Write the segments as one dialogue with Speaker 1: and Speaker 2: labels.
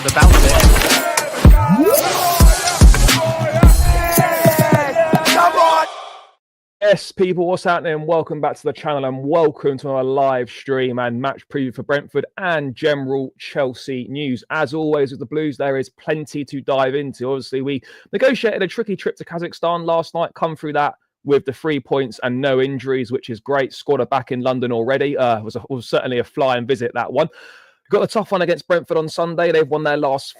Speaker 1: massive about it.
Speaker 2: Yes, people, what's happening? Welcome back to the channel and welcome to our live stream and match preview for Brentford and general Chelsea news. As always with the Blues, there is plenty to dive into. Obviously, we negotiated a tricky trip to Kazakhstan last night, come through that with the 3 points and no injuries, which is great. Squad are back in London already. Was certainly a flying visit, that one. Got a tough one against Brentford on Sunday. They've won their last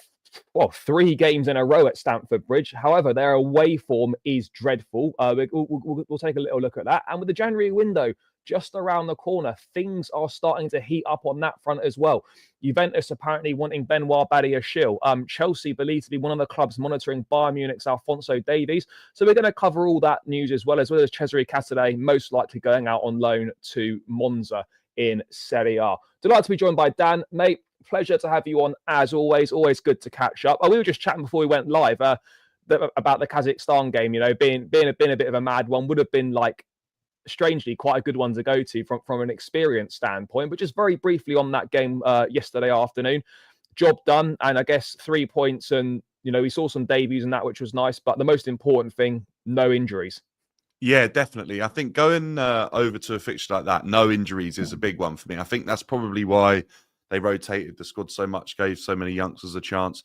Speaker 2: 3 games in a row at Stamford Bridge. However, their away form is dreadful. We'll take a little look at that. And with the January window just around the corner, things are starting to heat up on that front as well. Juventus apparently wanting Badiashile. Chelsea believed to be one of the clubs monitoring Bayern Munich's Alphonso Davies. So we're going to cover all that news as well as Cesare Catterday most likely going out on loan to Monza in Serie A. Delighted to be joined by Dan. Mate, pleasure to have you on as always. Always good to catch up. We were just chatting before we went live about the Kazakhstan game. You know, being a bit of a mad one, would have been like strangely quite a good one to go to from an experience standpoint. But just very briefly on that game yesterday afternoon, job done, and I guess 3 points, and you know we saw some debuts and that, which was nice. But the most important thing, no injuries.
Speaker 3: Yeah, definitely. I think going over to a fixture like that, no injuries is a big one for me. I think that's probably why they rotated the squad so much, gave so many youngsters a chance.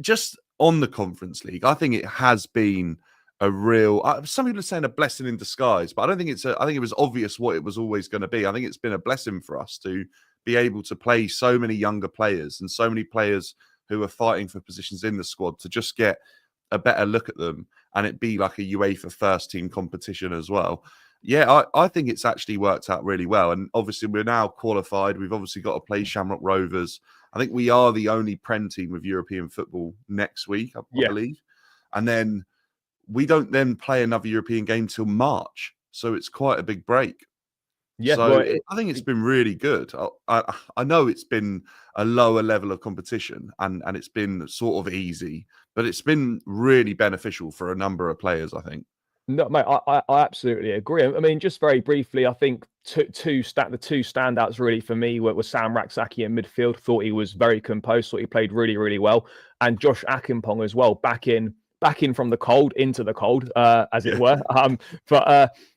Speaker 3: Just on the Conference League, I think it has been a real. Some people are saying a blessing in disguise, but I don't think it's. I think it was obvious what it was always going to be. I think it's been a blessing for us to be able to play so many younger players and so many players who are fighting for positions in the squad to just get a better look at them and it be like a UEFA first team competition as well. Yeah, I think it's actually worked out really well. And obviously, we're now qualified. We've obviously got to play Shamrock Rovers. I think we are the only Prem team with European football next week, I believe. And then we don't then play another European game till March. So it's quite a big break. Yeah, so I think it's been really good. I know it's been a lower level of competition and it's been sort of easy, but it's been really beneficial for a number of players, I think.
Speaker 2: No, mate, I absolutely agree. I mean, just very briefly, I think the two standouts really for me were Sam Raksaki in midfield. Thought he was very composed. Thought he played really, really well. And Josh Akimpong as well, back in from the cold into the cold, as it were.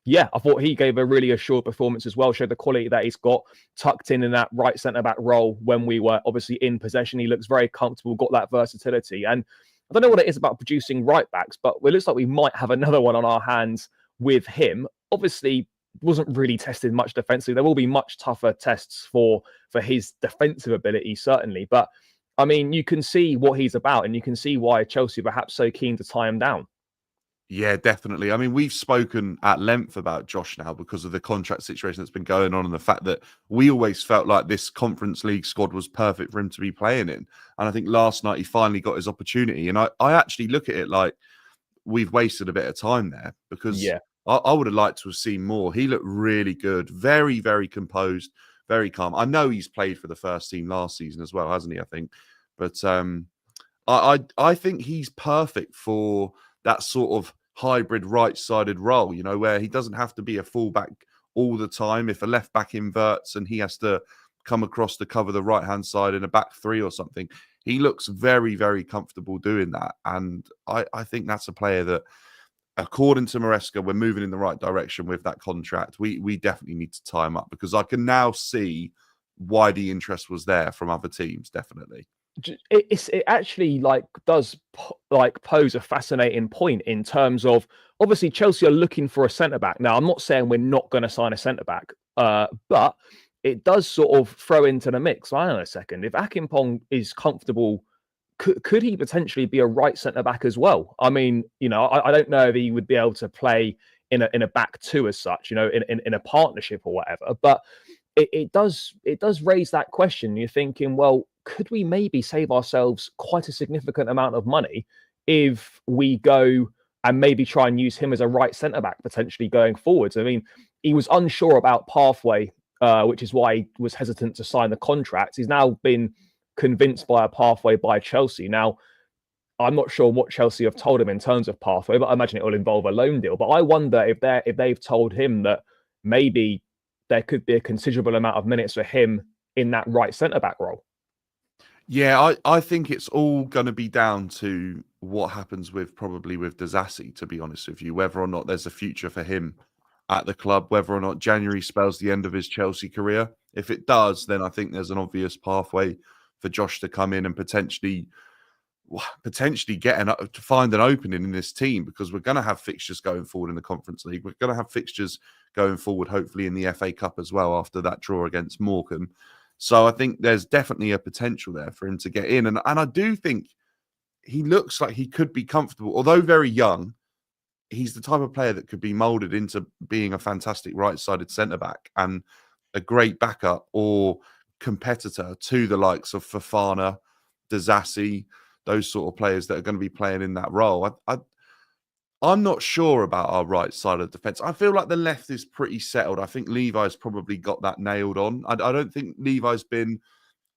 Speaker 2: Yeah, I thought he gave a really assured performance as well. Showed the quality that he's got, tucked in that right centre back role when we were obviously in possession. He looks very comfortable, got that versatility. And I don't know what it is about producing right backs, but it looks like we might have another one on our hands with him. Obviously, wasn't really tested much defensively. There will be much tougher tests for his defensive ability, certainly. But I mean, you can see what he's about, and you can see why Chelsea are perhaps so keen to tie him down.
Speaker 3: Yeah, definitely. I mean, we've spoken at length about Josh now because of the contract situation that's been going on and the fact that we always felt like this Conference League squad was perfect for him to be playing in. And I think last night he finally got his opportunity. And I actually look at it like we've wasted a bit of time there because I would have liked to have seen more. He looked really good, very, very composed, very calm. I know he's played for the first team last season as well, hasn't he? I think. But I think he's perfect for that sort of hybrid right-sided role, you know, where he doesn't have to be a fullback all the time. If a left back inverts and he has to come across to cover the right-hand side in a back three or something, he looks very, very comfortable doing that. And I think that's a player that, according to Maresca, we're moving in the right direction with that contract. We definitely need to tie him up because I can now see why the interest was there from other teams, definitely.
Speaker 2: It actually does pose a fascinating point in terms of obviously Chelsea are looking for a centre back. Now, I'm not saying we're not going to sign a centre back, but it does sort of throw into the mix. Hang on a second. If Akimpong is comfortable, could he potentially be a right centre back as well? I mean, you know, I don't know if he would be able to play in a back two as such, you know, in a partnership or whatever, but it does raise that question. You're thinking, well, could we maybe save ourselves quite a significant amount of money if we go and maybe try and use him as a right centre back potentially going forwards? I mean, he was unsure about pathway, which is why he was hesitant to sign the contract. He's now been convinced by a pathway by Chelsea. Now, I'm not sure what Chelsea have told him in terms of pathway, but I imagine it will involve a loan deal. But I wonder if they've told him that maybe there could be a considerable amount of minutes for him in that right centre back role.
Speaker 3: Yeah, I think it's all going to be down to what happens with probably with Disasi, to be honest with you, whether or not there's a future for him at the club, whether or not January spells the end of his Chelsea career. If it does, then I think there's an obvious pathway for Josh to come in and potentially to find an opening in this team, because we're going to have fixtures going forward in the Conference League. We're going to have fixtures going forward, hopefully in the FA Cup as well after that draw against Morecambe. So I think there's definitely a potential there for him to get in. And I do think he looks like he could be comfortable, although very young. He's the type of player that could be molded into being a fantastic right-sided centre-back and a great backup or competitor to the likes of Fofana, Disasi, those sort of players that are going to be playing in that role. I'm not sure about our right side of the defence. I feel like the left is pretty settled. I think Levi's probably got that nailed on. I don't think Levi's been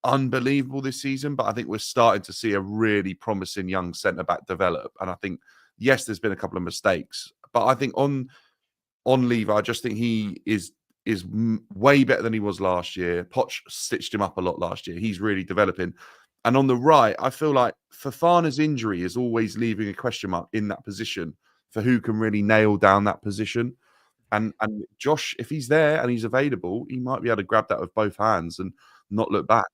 Speaker 3: unbelievable this season, but I think we're starting to see a really promising young centre-back develop. And I think, yes, there's been a couple of mistakes, but I think on Levi, I just think he is way better than he was last year. Poch stitched him up a lot last year. He's really developing. And on the right, I feel like Fofana's injury is always leaving a question mark in that position for who can really nail down that position. And Josh, if he's there and he's available, he might be able to grab that with both hands and not look back.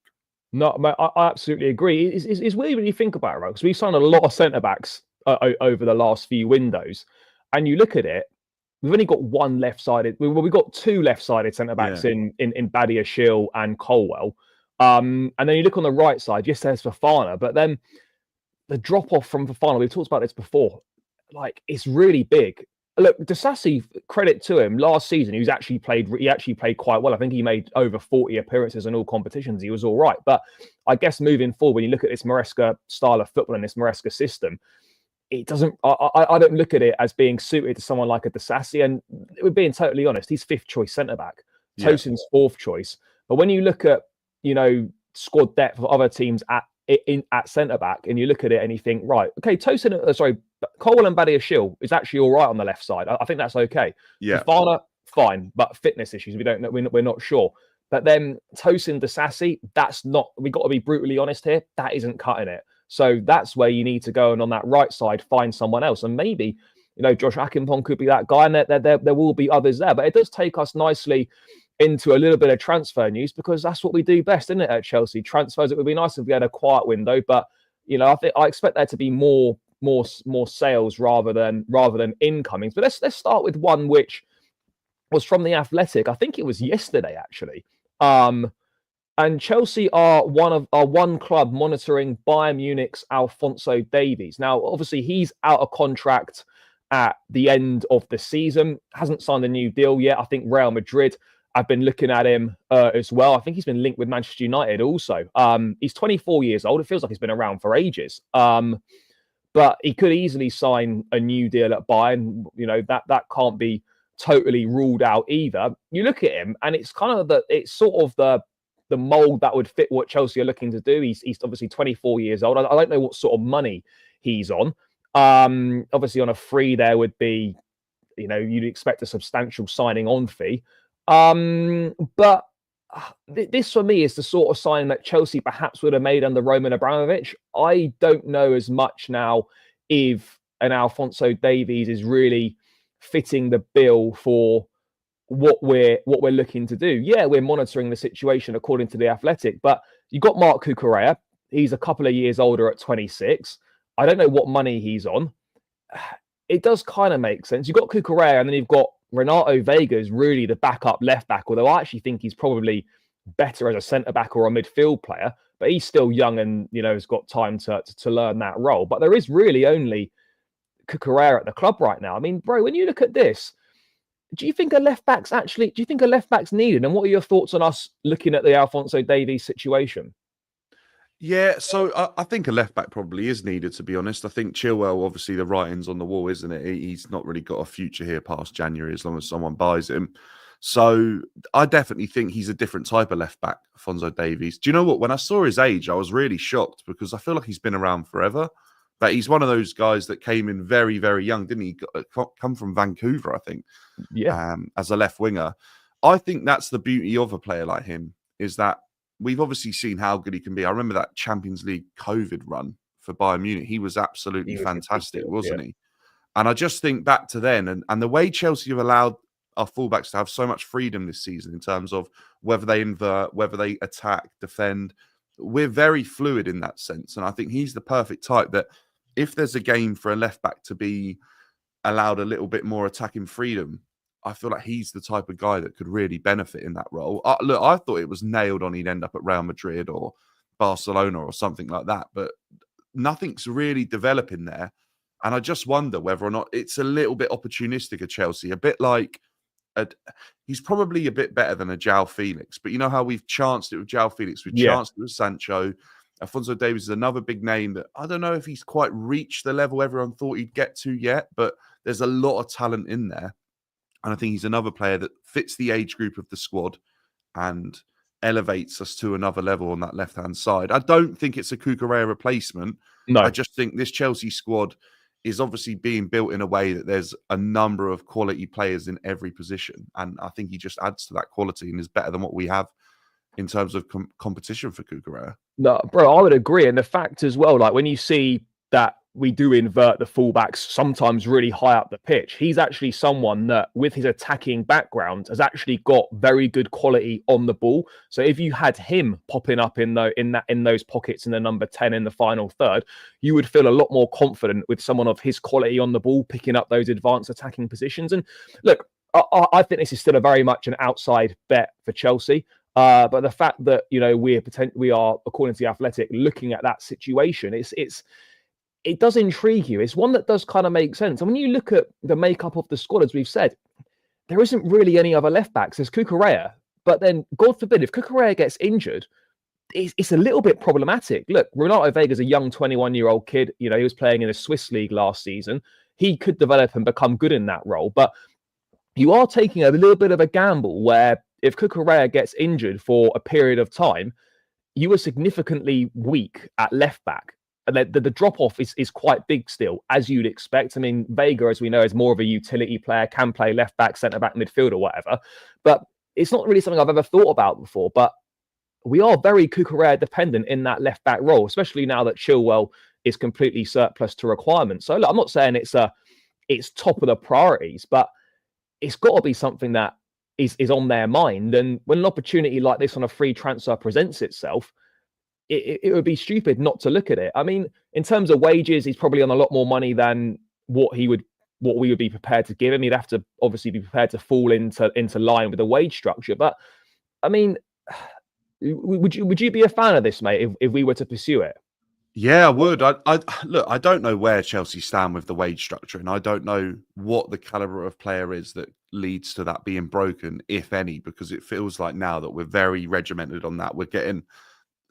Speaker 2: No, mate, I absolutely agree. It's weird when you think about it, right? Because we've signed a lot of centre backs over the last few windows, and you look at it, we've only got one left-sided. Well, we've got two left-sided centre backs in Badiashile and Colwell. And then you look on the right side, yes, there's Fofana, but then the drop off from Fofana, we've talked about this before, like it's really big. Look, Disasi, credit to him, last season he actually played quite well. I think he made over 40 appearances in all competitions. He was all right. But I guess moving forward, when you look at this Maresca style of football and this Maresca system, it doesn't. I don't look at it as being suited to someone like a Disasi. And we're being totally honest, he's fifth choice centre back.
Speaker 3: Yeah.
Speaker 2: Tosin's fourth choice. But when you look at squad depth of other teams at centre back, and you look at it and you think, right, okay, Colwell and Badiashile is actually all right on the left side. I think that's okay.
Speaker 3: Yeah,
Speaker 2: Fofana, fine, but fitness issues, we don't know. We're not sure. But then Tosin, Disasi, that's not. We got to be brutally honest here. That isn't cutting it. So that's where you need to go, and on that right side, find someone else, and maybe Josh Akinpong could be that guy, and there will be others there. But it does take us nicely into a little bit of transfer news, because that's what we do best, isn't it, at Chelsea? Transfers. It would be nice if we had a quiet window, but I expect there to be more sales rather than incomings. But let's start with one which was from the Athletic. I think it was yesterday actually. And Chelsea are one club monitoring Bayern Munich's Alphonso Davies. Now, obviously, he's out of contract at the end of the season. Hasn't signed a new deal yet. I think Real Madrid have been looking at him as well. I think he's been linked with Manchester United also. He's 24 years old. It feels like he's been around for ages. But he could easily sign a new deal at Bayern. That can't be totally ruled out either. You look at him, and it's kind of the mold that would fit what Chelsea are looking to do. He's obviously 24 years old. I don't know what sort of money he's on. Obviously, on a free, there would be, you'd expect a substantial signing on fee. But this for me is the sort of sign that Chelsea perhaps would have made under Roman Abramovich. I don't know as much now if an Alphonso Davies is really fitting the bill for what we're looking to do. Yeah, we're monitoring the situation according to the Athletic, but you got Marc Cucurella. He's a couple of years older at 26. I don't know what money he's on. It does kind of make sense. You've got Cucurella, and then you've got Renato Vega is really the backup left back, although I actually think he's probably better as a centre back or a midfield player, but he's still young and has got time to learn that role. But there is really only Cucurella at the club right now. I mean, bro, when you look at this, do you think a left back's needed? And what are your thoughts on us looking at the Alphonso Davies situation?
Speaker 3: Yeah, so I think a left back probably is needed, to be honest. I think Chilwell, obviously, the writing's on the wall, isn't it? He's not really got a future here past January as long as someone buys him. So I definitely think he's a different type of left back, Alphonso Davies. Do you know what? When I saw his age, I was really shocked because I feel like he's been around forever. But he's one of those guys that came in very, very young, didn't he? Come from Vancouver, I think,
Speaker 2: yeah,
Speaker 3: as a left winger. I think that's the beauty of a player like him, is that we've obviously seen how good he can be. I remember that Champions League COVID run for Bayern Munich. He was absolutely fantastic, wasn't he? And I just think back to then and the way Chelsea have allowed our fullbacks to have so much freedom this season in terms of whether they invert, whether they attack, defend. We're very fluid in that sense. And I think he's the perfect type that if there's a game for a left back to be allowed a little bit more attacking freedom, I feel like he's the type of guy that could really benefit in that role. Look, I thought it was nailed on he'd end up at Real Madrid or Barcelona or something like that, but nothing's really developing there. And I just wonder whether or not it's a little bit opportunistic at Chelsea, a bit like he's probably a bit better than a João Felix. But you know how we've chanced it with João Felix, we've chanced it with Sancho. Alphonso Davies is another big name that I don't know if he's quite reached the level everyone thought he'd get to yet, but there's a lot of talent in there. And I think he's another player that fits the age group of the squad and elevates us to another level on that left-hand side. I don't think it's a Cucurella replacement.
Speaker 2: No.
Speaker 3: I just think this Chelsea squad is obviously being built in a way that there's a number of quality players in every position. And I think he just adds to that quality and is better than what we have in terms of competition for Cucurella.
Speaker 2: No, bro, I would agree. And the fact as well, like when you see that we do invert the fullbacks sometimes really high up the pitch, he's actually someone that with his attacking background has actually got very good quality on the ball. So if you had him popping up in those pockets in the number 10 in the final third, you would feel a lot more confident with someone of his quality on the ball picking up those advanced attacking positions. And look, I think this is still a very much an outside bet for Chelsea. But the fact that we are, according to the Athletic, looking at that situation, it does intrigue you. It's one that does kind of make sense. And when you look at the makeup of the squad, as we've said, there isn't really any other left backs. There's Cucurella, but then God forbid if Cucurella gets injured, it's a little bit problematic. Look, Renato Vega's a young 21-year-old kid. He was playing in the Swiss league last season. He could develop and become good in that role, but you are taking a little bit of a gamble where if Cucurella gets injured for a period of time, you are significantly weak at left back. And the drop-off is quite big still, as you'd expect. I mean, Vega, as we know, is more of a utility player, can play left-back, centre-back, midfield or whatever. But it's not really something I've ever thought about before. But we are very Cucurella dependent in that left-back role, especially now that Chilwell is completely surplus to requirements. So look, I'm not saying it's top of the priorities, but it's got to be something that is on their mind. And when an opportunity like this on a free transfer presents itself, it would be stupid not to look at it. I mean, in terms of wages, he's probably on a lot more money than what we would be prepared to give him. He'd have to obviously be prepared to fall into line with the wage structure. But I mean, would you be a fan of this, mate, if we were to pursue it?
Speaker 3: Yeah, I would. Look, I don't know where Chelsea stand with the wage structure, and I don't know what the caliber of player is that leads to that being broken, if any, because it feels like now that we're very regimented on that. We're getting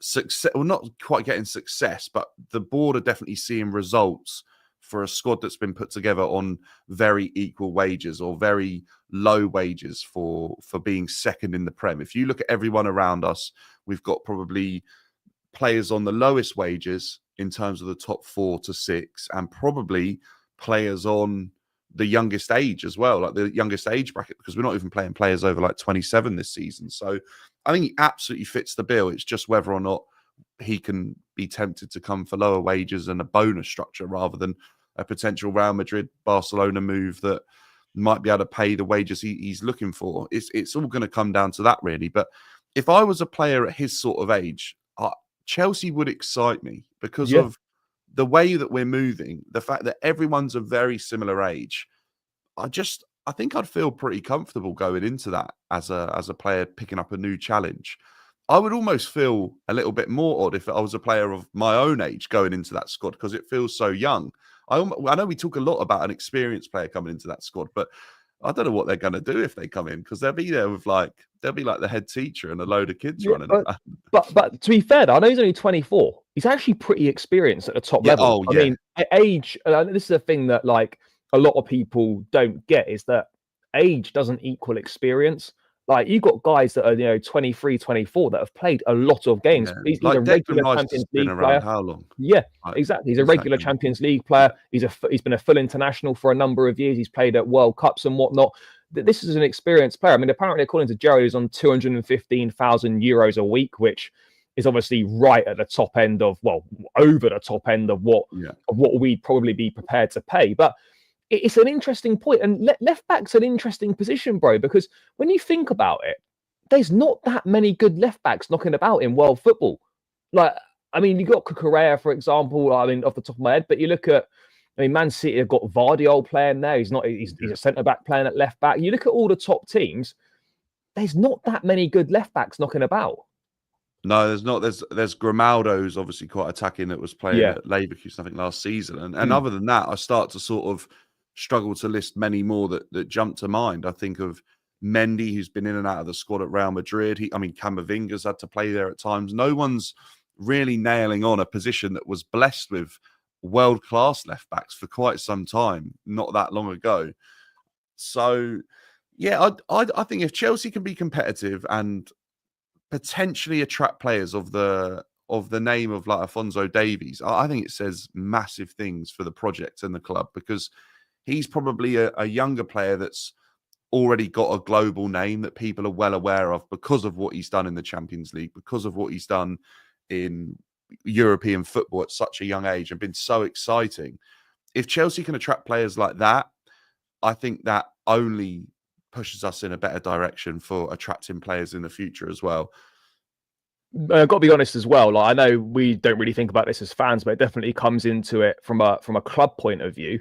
Speaker 3: success, well, not quite getting success, but the board are definitely seeing results for a squad that's been put together on very equal wages or very low wages for being second in the Prem. If you look at everyone around us, we've got probably players on the lowest wages in terms of the top 4 to 6, and probably players on the youngest age as well, like the youngest age bracket, because we're not even playing players over like 27 this season. So I think he absolutely fits the bill. It's just whether or not he can be tempted to come for lower wages and a bonus structure rather than a potential Real Madrid, Barcelona move that might be able to pay the wages he's looking for. It's all going to come down to that, really. But if I was a player at his sort of age, Chelsea would excite me because of the way that we're moving, the fact that everyone's a very similar age. I think I'd feel pretty comfortable going into that as a player picking up a new challenge. I would almost feel a little bit more odd if I was a player of my own age going into that squad because it feels so young. I know we talk a lot about an experienced player coming into that squad, but I don't know what they're going to do if they come in, because they'll be there with they'll be like the head teacher and a load of kids running.
Speaker 2: But to be fair, I know he's only 24. He's actually pretty experienced at the top level. I mean, age. This is a thing that like a lot of people don't get, is that age doesn't equal experience. Like you've got guys that are 23, 24 that have played a lot of games. He's a regular Champions League player.
Speaker 3: How long?
Speaker 2: Yeah, exactly. He's a regular Champions League player. He's been a full international for a number of years. He's played at World Cups and whatnot. this is an experienced player. I mean, apparently, according to Jerry, he's on €215,000 a week, which is obviously right at the top end of, well, over the top end of what we'd probably be prepared to pay. But it's an interesting point. And left back's an interesting position, bro, because when you think about it, there's not that many good left backs knocking about in world football. Like, I mean, you got Cucurella, for example, I mean, off the top of my head, but you look at, I mean, Man City have got Badiashile playing there. He's a centre-back playing at left back. You look at all the top teams, there's not that many good left backs knocking about.
Speaker 3: No, there's not. There's Grimaldo's obviously quite attacking that was playing at Leverkusen, I think, last season. And other than that, I start to sort of struggle to list many more that jump to mind. I think of Mendy, who's been in and out of the squad at Real Madrid. Camavinga's had to play there at times. No one's really nailing on a position that was blessed with world-class left backs for quite some time, not that long ago. So, yeah, I think if Chelsea can be competitive and potentially attract players of the name of like Alphonso Davies, I think it says massive things for the project and the club, because he's probably a younger player that's already got a global name that people are well aware of because of what he's done in the Champions League, because of what he's done in European football at such a young age and been so exciting. If Chelsea can attract players like that, I think that only pushes us in a better direction for attracting players in the future as well.
Speaker 2: I've got to be honest as well. Like, I know we don't really think about this as fans, but it definitely comes into it from a club point of view.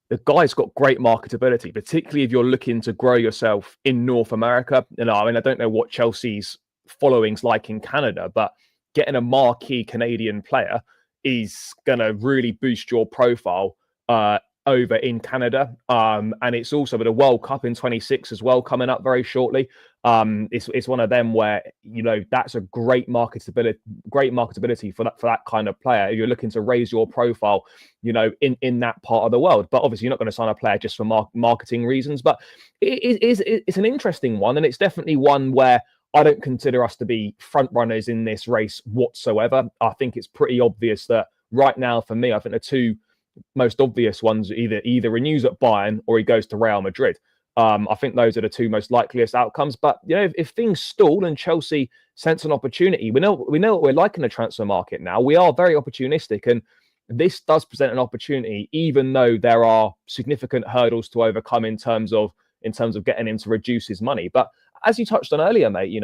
Speaker 2: The guy's got great marketability, particularly if you're looking to grow yourself in North America. I mean, I don't know what Chelsea's following's like in Canada, but getting a marquee Canadian player is going to really boost your profile over in Canada. And it's also with a World Cup in 26 as well coming up very shortly. It's one of them where, that's a great marketability for that kind of player. You're looking to raise your profile, in that part of the world. But obviously you're not going to sign a player just for marketing reasons. But it's an interesting one. And it's definitely one where I don't consider us to be front runners in this race whatsoever. I think it's pretty obvious that right now, for me, I think the two most obvious ones either renews at Bayern or he goes to Real Madrid. I think those are the two most likeliest outcomes. But if things stall and Chelsea sense an opportunity, we know what we're like in the transfer market now. We are very opportunistic, and this does present an opportunity, even though there are significant hurdles to overcome in terms of getting him to reduce his money. But as you touched on earlier, mate,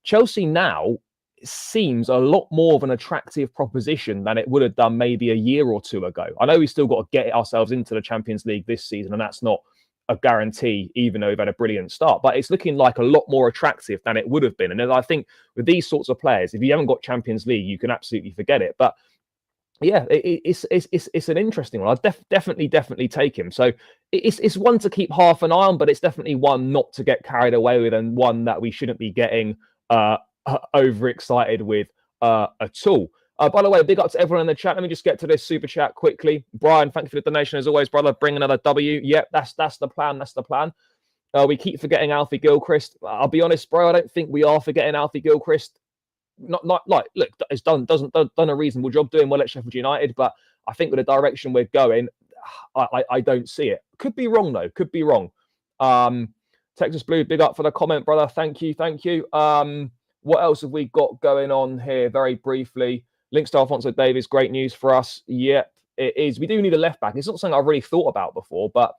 Speaker 2: Chelsea now seems a lot more of an attractive proposition than it would have done maybe a year or two ago. I know we've still got to get ourselves into the Champions League this season, and that's not a guarantee, even though we've had a brilliant start. But it's looking like a lot more attractive than it would have been. And I think with these sorts of players, if you haven't got Champions League, you can absolutely forget it. But yeah, it's an interesting one. I'd definitely take him. So it's one to keep half an eye on, but it's definitely one not to get carried away with, and one that we shouldn't be getting overexcited with at all. By the way, big up to everyone in the chat. Let me just get to this super chat quickly. Brian, thank you for the donation as always, brother. Bring another W. Yep, that's the plan. That's the plan. We keep forgetting Alfie Gilchrist. I'll be honest, bro. I don't think we are forgetting Alfie Gilchrist. Not like, look, it's done a reasonable job doing well at Sheffield United, but I think with the direction we're going, I don't see it. Could be wrong though. Could be wrong. Texas Blue, big up for the comment, brother. Thank you. What else have we got going on here? Very briefly, links to Alphonso Davies. Great news for us. Yep, it is. We do need a left back. It's not something I've really thought about before, but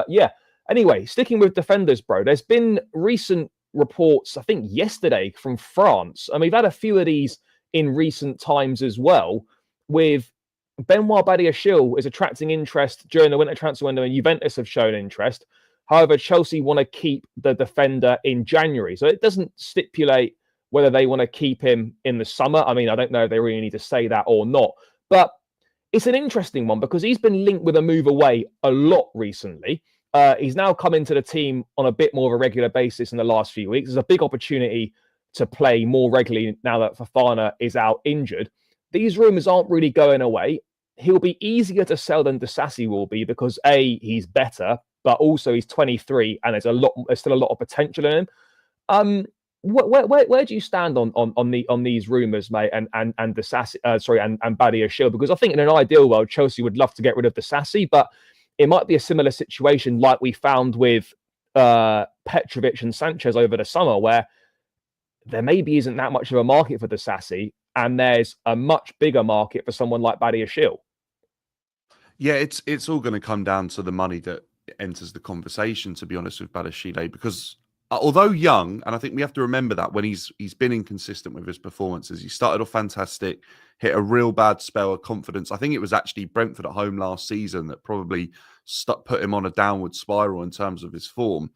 Speaker 2: yeah. Anyway, sticking with defenders, bro. There's been recent reports, I think yesterday, from France, and we've had a few of these in recent times as well, with Benoit Badiashile is attracting interest during the winter transfer window, and Juventus have shown interest. However, Chelsea want to keep the defender in January, so it doesn't stipulate whether they want to keep him in the summer. I mean, I don't know if they really need to say that or not, but it's an interesting one because he's been linked with a move away a lot recently. He's now come into the team on a bit more of a regular basis in the last few weeks. There's a big opportunity to play more regularly now that Fofana is out injured. These rumours aren't really going away. He'll be easier to sell than Disasi will be because A, he's better, but also he's 23 and there's still a lot of potential in him. Where do you stand on these rumours, mate, and Disasi, and Badiashile? Because I think in an ideal world, Chelsea would love to get rid of Disasi, but it might be a similar situation like we found with Petrovic and Sanchez over the summer, where there maybe isn't that much of a market for Disasi, and there's a much bigger market for someone like Badiashile.
Speaker 3: Yeah, it's all going to come down to the money that enters the conversation, to be honest, with Badiashile, because although young, and I think we have to remember that when he's been inconsistent with his performances, he started off fantastic, hit a real bad spell of confidence. I think it was actually Brentford at home last season that probably put him on a downward spiral in terms of his form.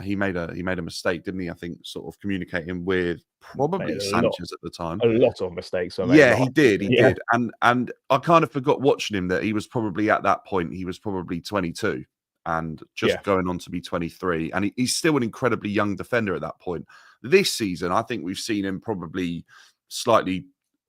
Speaker 3: He made a mistake, didn't he? I think sort of communicating with probably Sanchez at the time.
Speaker 2: A lot of mistakes.
Speaker 3: Yeah, he did. He did. And I kind of forgot watching him that he was probably at that point, he was probably 22 and just going on to be 23. And he's still an incredibly young defender at that point. This season, I think we've seen him probably slightly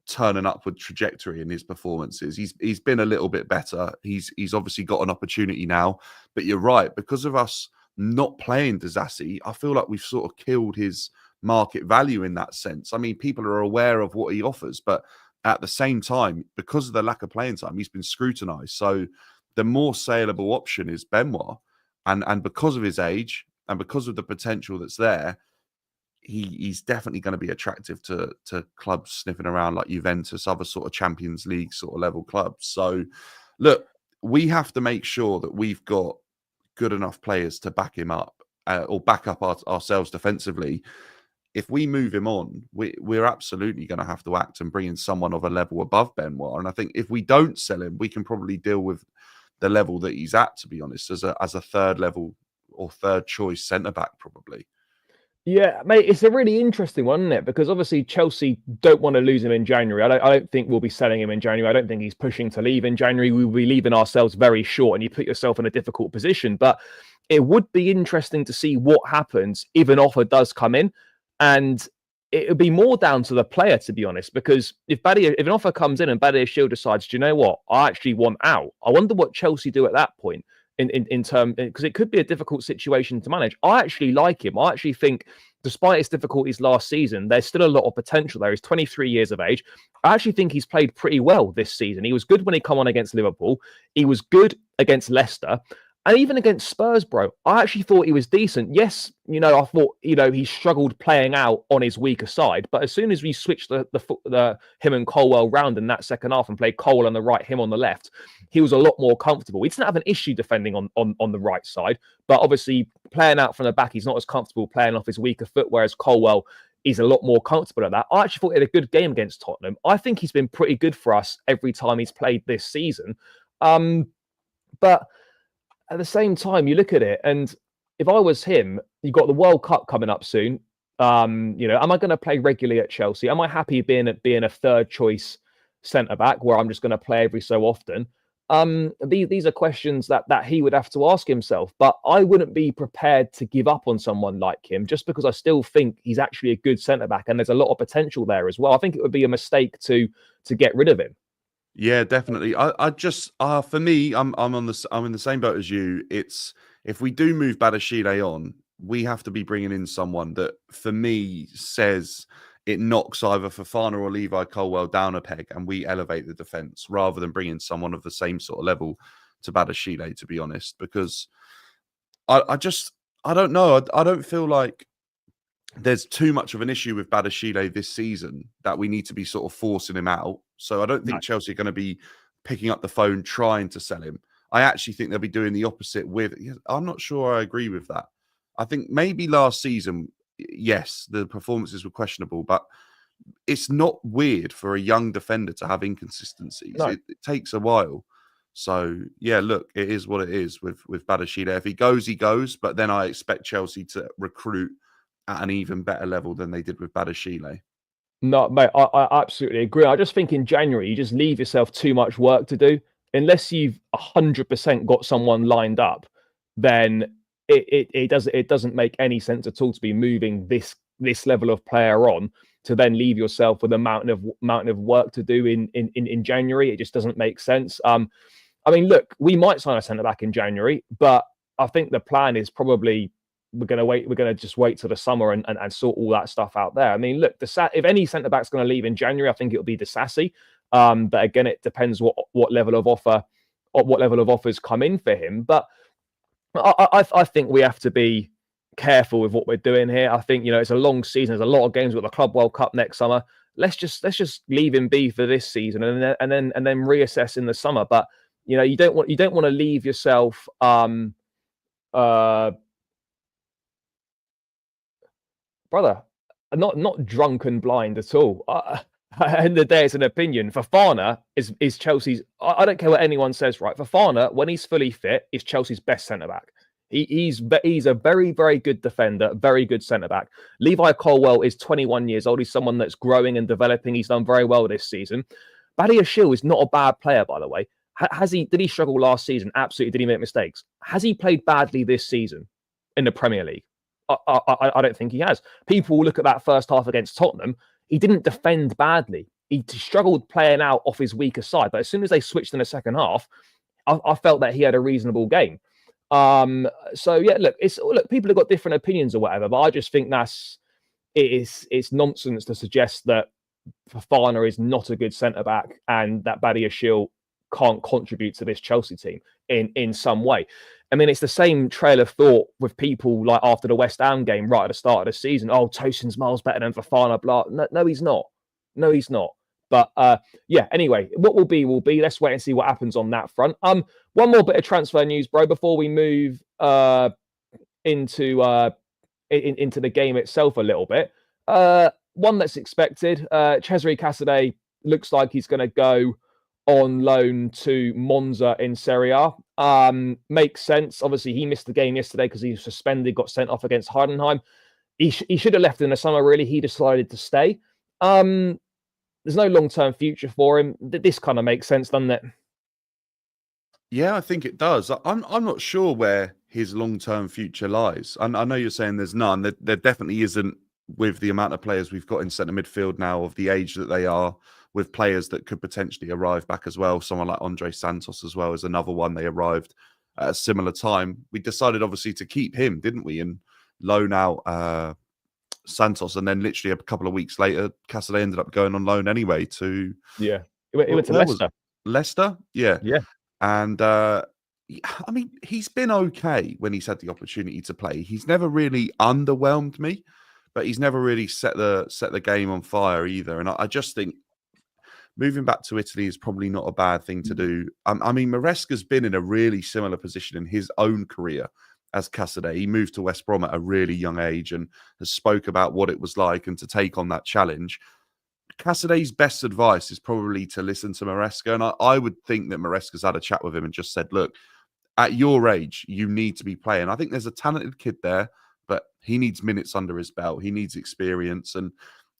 Speaker 3: turn an upward trajectory in his performances. He's been a little bit better. He's obviously got an opportunity now. But you're right, because of us not playing Disasi, I feel like we've sort of killed his market value in that sense. I mean, people are aware of what he offers, but at the same time, because of the lack of playing time, he's been scrutinised. So the more saleable option is Benoit, and because of his age and because of the potential that's there, he's definitely going to be attractive to clubs sniffing around like Juventus, other sort of Champions League sort of level clubs. So look, we have to make sure that we've got good enough players to back him up or back up ourselves defensively. If we move him on, we're absolutely going to have to act and bring in someone of a level above Benoit. And I think if we don't sell him, we can probably deal with the level that he's at, to be honest, as a third level or third choice centre-back probably.
Speaker 2: Yeah, mate, it's a really interesting one, isn't it? Because obviously Chelsea don't want to lose him in January. I don't think we'll be selling him in January. I don't think he's pushing to leave in January. We'll be leaving ourselves very short, and you put yourself in a difficult position. But it would be interesting to see what happens if an offer does come in. And it would be more down to the player, to be honest, because if an offer comes in and Badiashile decides, do you know what, I actually want out, I wonder what Chelsea do at that point. In terms, because it could be a difficult situation to manage. I actually like him. I actually think, despite his difficulties last season, there's still a lot of potential there. He's 23 years of age. I actually think he's played pretty well this season. He was good when he come on against Liverpool. He was good against Leicester. And even against Spurs, bro, I actually thought he was decent. Yes, I thought, he struggled playing out on his weaker side. But as soon as we switched the him and Colwell round in that second half and played Colwell on the right, him on the left, he was a lot more comfortable. He didn't have an issue defending on the right side. But obviously, playing out from the back, he's not as comfortable playing off his weaker foot, whereas Colwell is a lot more comfortable at that. I actually thought he had a good game against Tottenham. I think he's been pretty good for us every time he's played this season. But at the same time, you look at it, and if I was him, you've got the World Cup coming up soon. Am I going to play regularly at Chelsea? Am I happy being a third choice centre back where I'm just going to play every so often? These are questions that he would have to ask himself. But I wouldn't be prepared to give up on someone like him just because I still think he's actually a good centre back, and there's a lot of potential there as well. I think it would be a mistake to get rid of him.
Speaker 3: Yeah, definitely. I just for me, I'm in the same boat as you. It's if we do move Badiashile on, we have to be bringing in someone that, for me, says it knocks either Fofana or Levi Colwell down a peg, and we elevate the defense rather than bringing someone of the same sort of level to Badiashile. To be honest, because I don't know. I don't feel like there's too much of an issue with Badiashile this season that we need to be sort of forcing him out. So I don't think Chelsea are going to be picking up the phone trying to sell him. I actually think they'll be doing the opposite with... I'm not sure I agree with that. I think maybe last season, yes, the performances were questionable, but it's not weird for a young defender to have inconsistencies. No. It takes a while. So, yeah, look, it is what it is with Badiashile. If he goes, he goes. But then I expect Chelsea to recruit at an even better level than they did with Badiashile.
Speaker 2: No, mate, I absolutely agree. I just think in January, you just leave yourself too much work to do. Unless you've 100% got someone lined up, then it doesn't make any sense at all to be moving this level of player on to then leave yourself with a mountain of work to do in January. It just doesn't make sense. I mean, look, we might sign a centre-back in January, but I think the plan is probably we're going to just wait till the summer and sort all that stuff out there. I mean, look, if any centre back's going to leave in January, I think it'll be Disasi. But again, it depends what level of offers come in for him. But I think we have to be careful with what we're doing here. I think, it's a long season. There's a lot of games. We've got the Club World Cup next summer. Let's just leave him be for this season and then reassess in the summer. But you don't want to leave yourself brother, not drunk and blind at all. At the end of the day, it's an opinion. Fofana is Chelsea's. I don't care what anyone says, right? Fofana, when he's fully fit, is Chelsea's best centre back. He's a very, very good defender, very good centre back. Levi Colwill is 21 years old. He's someone that's growing and developing. He's done very well this season. Badiashile is not a bad player, by the way. Did he struggle last season? Absolutely. Did he make mistakes? Has he played badly this season in the Premier League? I don't think he has. People will look at that first half against Tottenham. He didn't defend badly. He struggled playing out off his weaker side. But as soon as they switched in the second half, I felt that he had a reasonable game. So yeah, look, people have got different opinions or whatever, but I just think it's nonsense to suggest that Fofana is not a good centre back and that Badiashile can't contribute to this Chelsea team in some way. I mean, it's the same trail of thought with people like after the West Ham game right at the start of the season. Oh, Tosin's miles better than Fofana, blah. No, he's not. No, he's not. But yeah, anyway, what will be will be. Let's wait and see what happens on that front. One more bit of transfer news, bro, before we move into the game itself a little bit. One that's expected. Cesare Casadei looks like he's going to go on loan to Monza in Serie A. Makes sense. Obviously, he missed the game yesterday because he was suspended, got sent off against Heidenheim. He should have left in the summer, really. He decided to stay. There's no long-term future for him. This kind of makes sense, doesn't it?
Speaker 3: Yeah, I think it does. I'm not sure where his long-term future lies. I know you're saying there's none. There definitely isn't with the amount of players we've got in centre midfield now of the age that they are, with players that could potentially arrive back as well. Someone like Andre Santos as well is another one. They arrived at a similar time. We decided obviously to keep him, didn't we, and loan out Santos, and then literally a couple of weeks later, Casadei ended up going on loan anyway to...
Speaker 2: Yeah, it went to Leicester.
Speaker 3: Leicester? Yeah.
Speaker 2: Yeah.
Speaker 3: And I mean, he's been okay when he's had the opportunity to play. He's never really underwhelmed me, but he's never really set the game on fire either. And I just think moving back to Italy is probably not a bad thing to do. I mean, Maresca's been in a really similar position in his own career as Casadei. He moved to West Brom at a really young age and has spoke about what it was like and to take on that challenge. Casadei's best advice is probably to listen to Maresca. And I would think that Maresca's had a chat with him and just said, look, at your age, you need to be playing. I think there's a talented kid there, but he needs minutes under his belt. He needs experience. And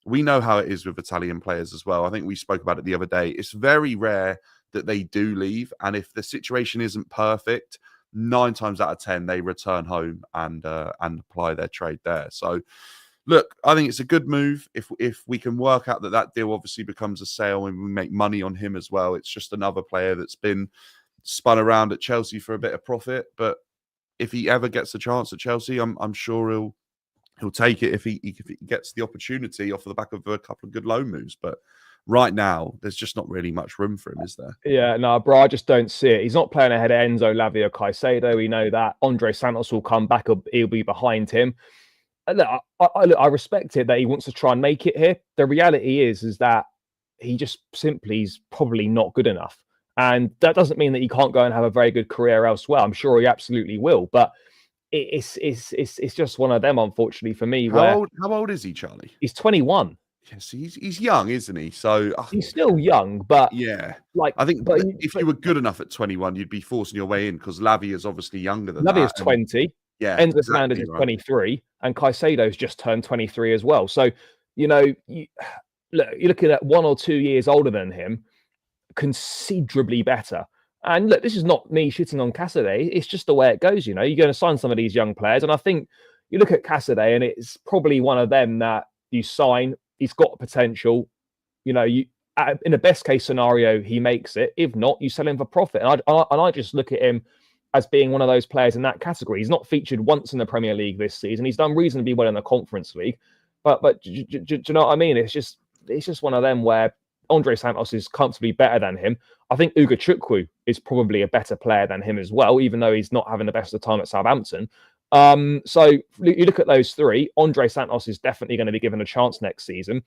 Speaker 3: we know how it is with Italian players as well. I think we spoke about it the other day. It's very rare that they do leave. And if the situation isn't perfect, 9 times out of 10, they return home and apply their trade there. So, look, I think it's a good move. If we can work out that deal obviously becomes a sale and we make money on him as well, it's just another player that's been spun around at Chelsea for a bit of profit. But if he ever gets a chance at Chelsea, I'm sure he'll take it if he gets the opportunity off the back of a couple of good loan moves. But right now, there's just not really much room for him, is there?
Speaker 2: Yeah, no, bro, I just don't see it. He's not playing ahead of Enzo, Lavia, Caicedo. We know that. Andre Santos will come back. He'll be behind him. Look, I respect it that he wants to try and make it here. The reality is that he just simply is probably not good enough. And that doesn't mean that he can't go and have a very good career elsewhere. I'm sure he absolutely will. But it's just one of them, unfortunately, for me.
Speaker 3: How old is he, Charlie?
Speaker 2: He's 21.
Speaker 3: Yes, he's young, isn't he? So
Speaker 2: he's still young, but
Speaker 3: yeah,
Speaker 2: like
Speaker 3: I think if you were good enough at 21, you'd be forcing your way in because Lavia is obviously younger than
Speaker 2: Lavia's 20.
Speaker 3: Yeah,
Speaker 2: Enzo Fernandez is 23, and Caicedo's just turned 23 as well. So, you're looking at 1 or 2 years older than him, considerably better. And look, this is not me shitting on Casadei. It's just the way it goes. You're going to sign some of these young players, and I think you look at Casadei, and it's probably one of them that you sign. He's got potential. In the best case scenario, he makes it. If not, you sell him for profit. And I just look at him as being one of those players in that category. He's not featured once in the Premier League this season. He's done reasonably well in the Conference League. But do you know what I mean? It's just one of them where Andre Santos is comfortably better than him. I think Ugachukwu is probably a better player than him as well, even though he's not having the best of the time at Southampton. So you look at those three, Andre Santos is definitely going to be given a chance next season.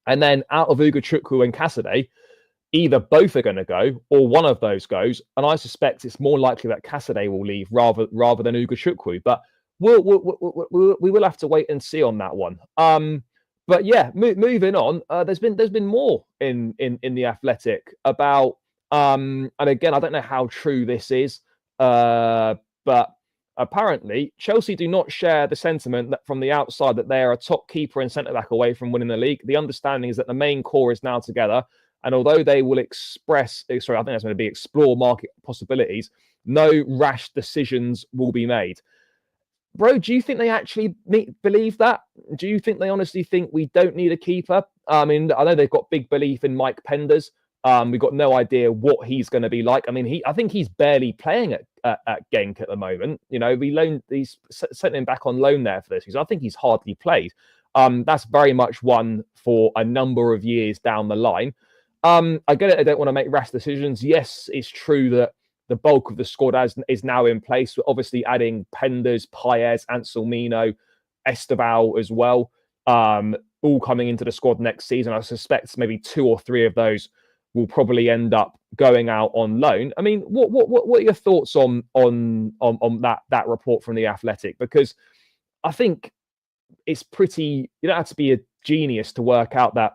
Speaker 2: And then out of Ugachukwu and Cassidy, either both are going to go or one of those goes. And I suspect it's more likely that Cassidy will leave rather than Ugachukwu. But we will have to wait and see on that one. But yeah, moving on. There's been more in the Athletic about and again, I don't know how true this is, but apparently Chelsea do not share the sentiment that from the outside that they are a top keeper and centre back away from winning the league. The understanding is that the main core is now together, and although they will I think that's going to be explore market possibilities, no rash decisions will be made. Bro, do you think they actually believe that? Do you think they honestly think we don't need a keeper? I mean, I know they've got big belief in Mike Penders. We've got no idea what he's going to be like. I mean, I think he's barely playing at Genk at the moment. You know, he's sent him back on loan there for this season. I think he's hardly played. That's very much one for a number of years down the line. I get it. I don't want to make rash decisions. Yes, it's true that the bulk of the squad is now in place. We're obviously adding Penders, Paez, Anselmino, Esteval as well, all coming into the squad next season. I suspect maybe 2 or 3 of those will probably end up going out on loan. I mean, what are your thoughts on that report from the Athletic? Because I think it's pretty. You don't have to be a genius to work out that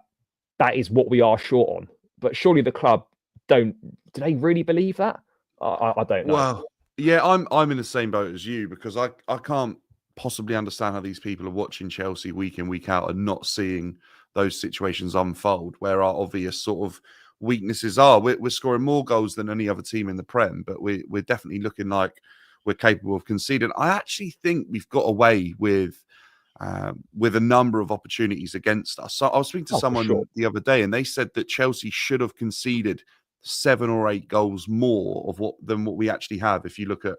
Speaker 2: is what we are short on. But surely the club don't. Do they really believe that? I don't know.
Speaker 3: Well, yeah, I'm in the same boat as you because I can't possibly understand how these people are watching Chelsea week in, week out and not seeing those situations unfold where our obvious sort of weaknesses are. We're scoring more goals than any other team in the Prem, but we're definitely looking like we're capable of conceding. I actually think we've got away with a number of opportunities against us. So I was speaking to someone the other day and they said that Chelsea should have conceded 7 or 8 goals more than what we actually have. If you look at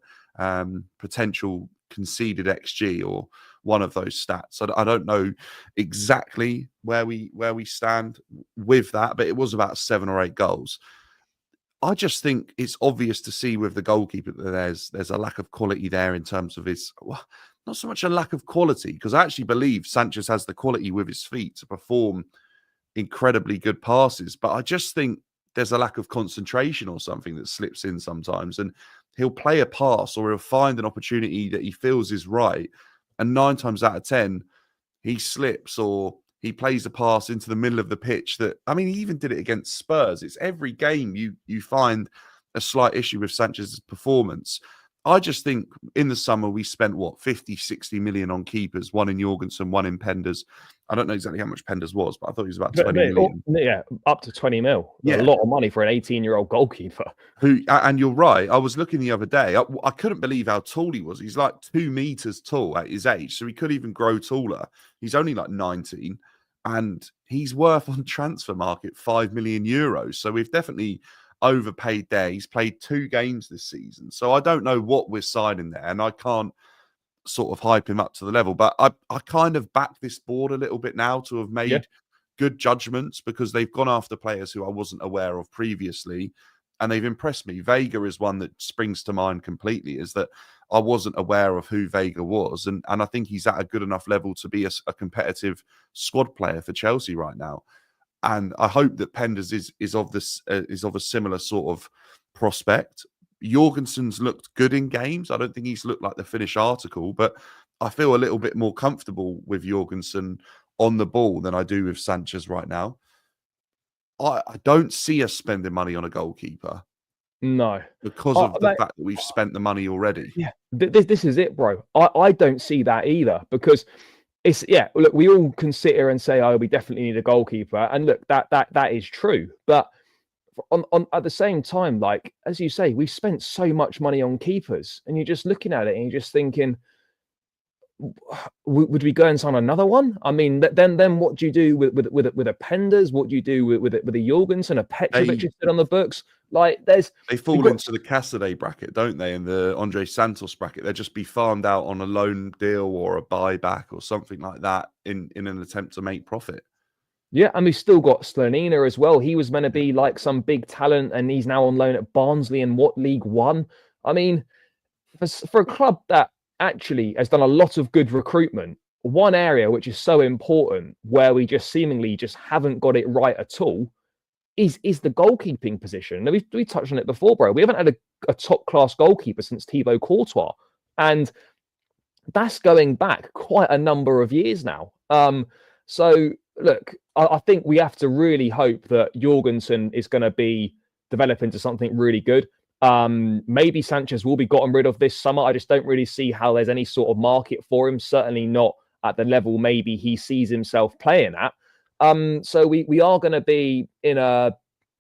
Speaker 3: potential conceded XG or one of those stats, I don't know exactly where we stand with that, but it was about 7 or 8 goals. I just think it's obvious to see with the goalkeeper that there's a lack of quality there in terms of his. Well, not so much a lack of quality, because I actually believe Sanchez has the quality with his feet to perform incredibly good passes, but I just think there's a lack of concentration or something that slips in sometimes, and he'll play a pass or he'll find an opportunity that he feels is right, and 9 times out of 10 he slips or he plays a pass into the middle of the pitch that, I mean, he even did it against Spurs. It's every game you find a slight issue with Sanchez's performance. I just think in the summer we spent 50, 60 million on keepers, one in Jorgensen, one in Penders. I don't know exactly how much Penders was, but I thought he was about 20 million.
Speaker 2: Yeah, up to 20 mil.
Speaker 3: Yeah.
Speaker 2: A lot of money for an 18-year-old goalkeeper.
Speaker 3: And you're right. I was looking the other day. I couldn't believe how tall he was. He's like 2 meters tall at his age, so he could even grow taller. He's only like 19, and he's worth on transfer market 5 million euros. So we've definitely overpaid there. He's played 2 games this season, so I don't know what we're signing there, and I can't sort of hype him up to the level. But I kind of back this board a little bit now to have made good judgments because they've gone after players who I wasn't aware of previously, and they've impressed me. Vega is one that springs to mind completely, is that I wasn't aware of who Vega was, and I think he's at a good enough level to be a competitive squad player for Chelsea right now. And I hope that Penders is of a similar sort of prospect. Jorgensen's looked good in games. I don't think he's looked like the finished article, but I feel a little bit more comfortable with Jorgensen on the ball than I do with Sanchez right now. I don't see us spending money on a goalkeeper.
Speaker 2: No.
Speaker 3: Because of the fact that we've spent the money already.
Speaker 2: Yeah, this is it, bro. I don't see that either because look, we all can sit here and say, oh, we definitely need a goalkeeper. And look, that is true. But on at the same time, like, as you say, we've spent so much money on keepers, and you're just looking at it and you're just thinking, would we go and sign another one? I mean, then what do you do with a Penders? What do you do with a Jorgensen, a Petrovic just sit on the books? Like, they
Speaker 3: fall into the Cassidy bracket, don't they? In the Andre Santos bracket, they'll just be farmed out on a loan deal or a buyback or something like that in an attempt to make profit.
Speaker 2: Yeah, and we've still got Slonina as well. He was meant to be like some big talent, and he's now on loan at Barnsley in what, League One? I mean, for a club that actually has done a lot of good recruitment, one area which is so important where we just seemingly just haven't got it right at all is the goalkeeping position. Now, we touched on it before, bro. We haven't had a top class goalkeeper since Thibaut Courtois, and that's going back quite a number of years now. So look, I think we have to really hope that Jorgensen is going to be develop into something really good. Maybe Sanchez will be gotten rid of this summer. I just don't really see how there's any sort of market for him. Certainly not at the level maybe he sees himself playing at. So we are going to be in a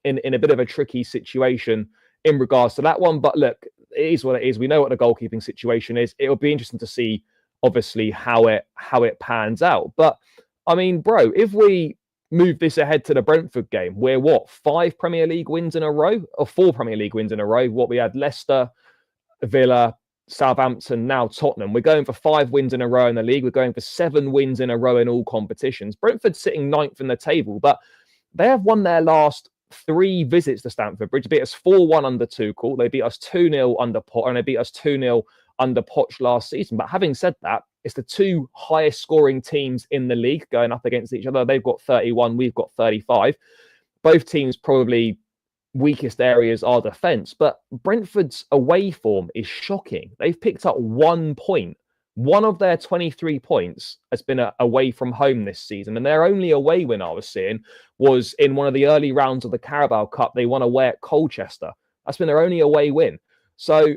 Speaker 2: bit of a tricky situation in regards to that one. But look, it is what it is. We know what the goalkeeping situation is. It'll be interesting to see, obviously, how it pans out. But I mean, bro, if we move this ahead to the Brentford game, we're what, 5 Premier League wins in a row, or 4 Premier League wins in a row? What we had: Leicester, Villa, Southampton, now Tottenham. We're going for 5 wins in a row in the league. We're going for 7 wins in a row in all competitions. Brentford sitting 9th in the table, but they have won their last 3 visits to Stamford Bridge. They beat us 4-1 under Tuchel. They beat us 2-0 under Potter, and they beat us 2-0 under Poch last season. But having said that, it's the 2 highest scoring teams in the league going up against each other. They've got 31, we've got 35. Both teams probably weakest areas are defence, but Brentford's away form is shocking. They've picked up 1 point. One of their 23 points has been away from home this season, and their only away win I was seeing was in one of the early rounds of the Carabao Cup. They won away at Colchester. That's been their only away win. So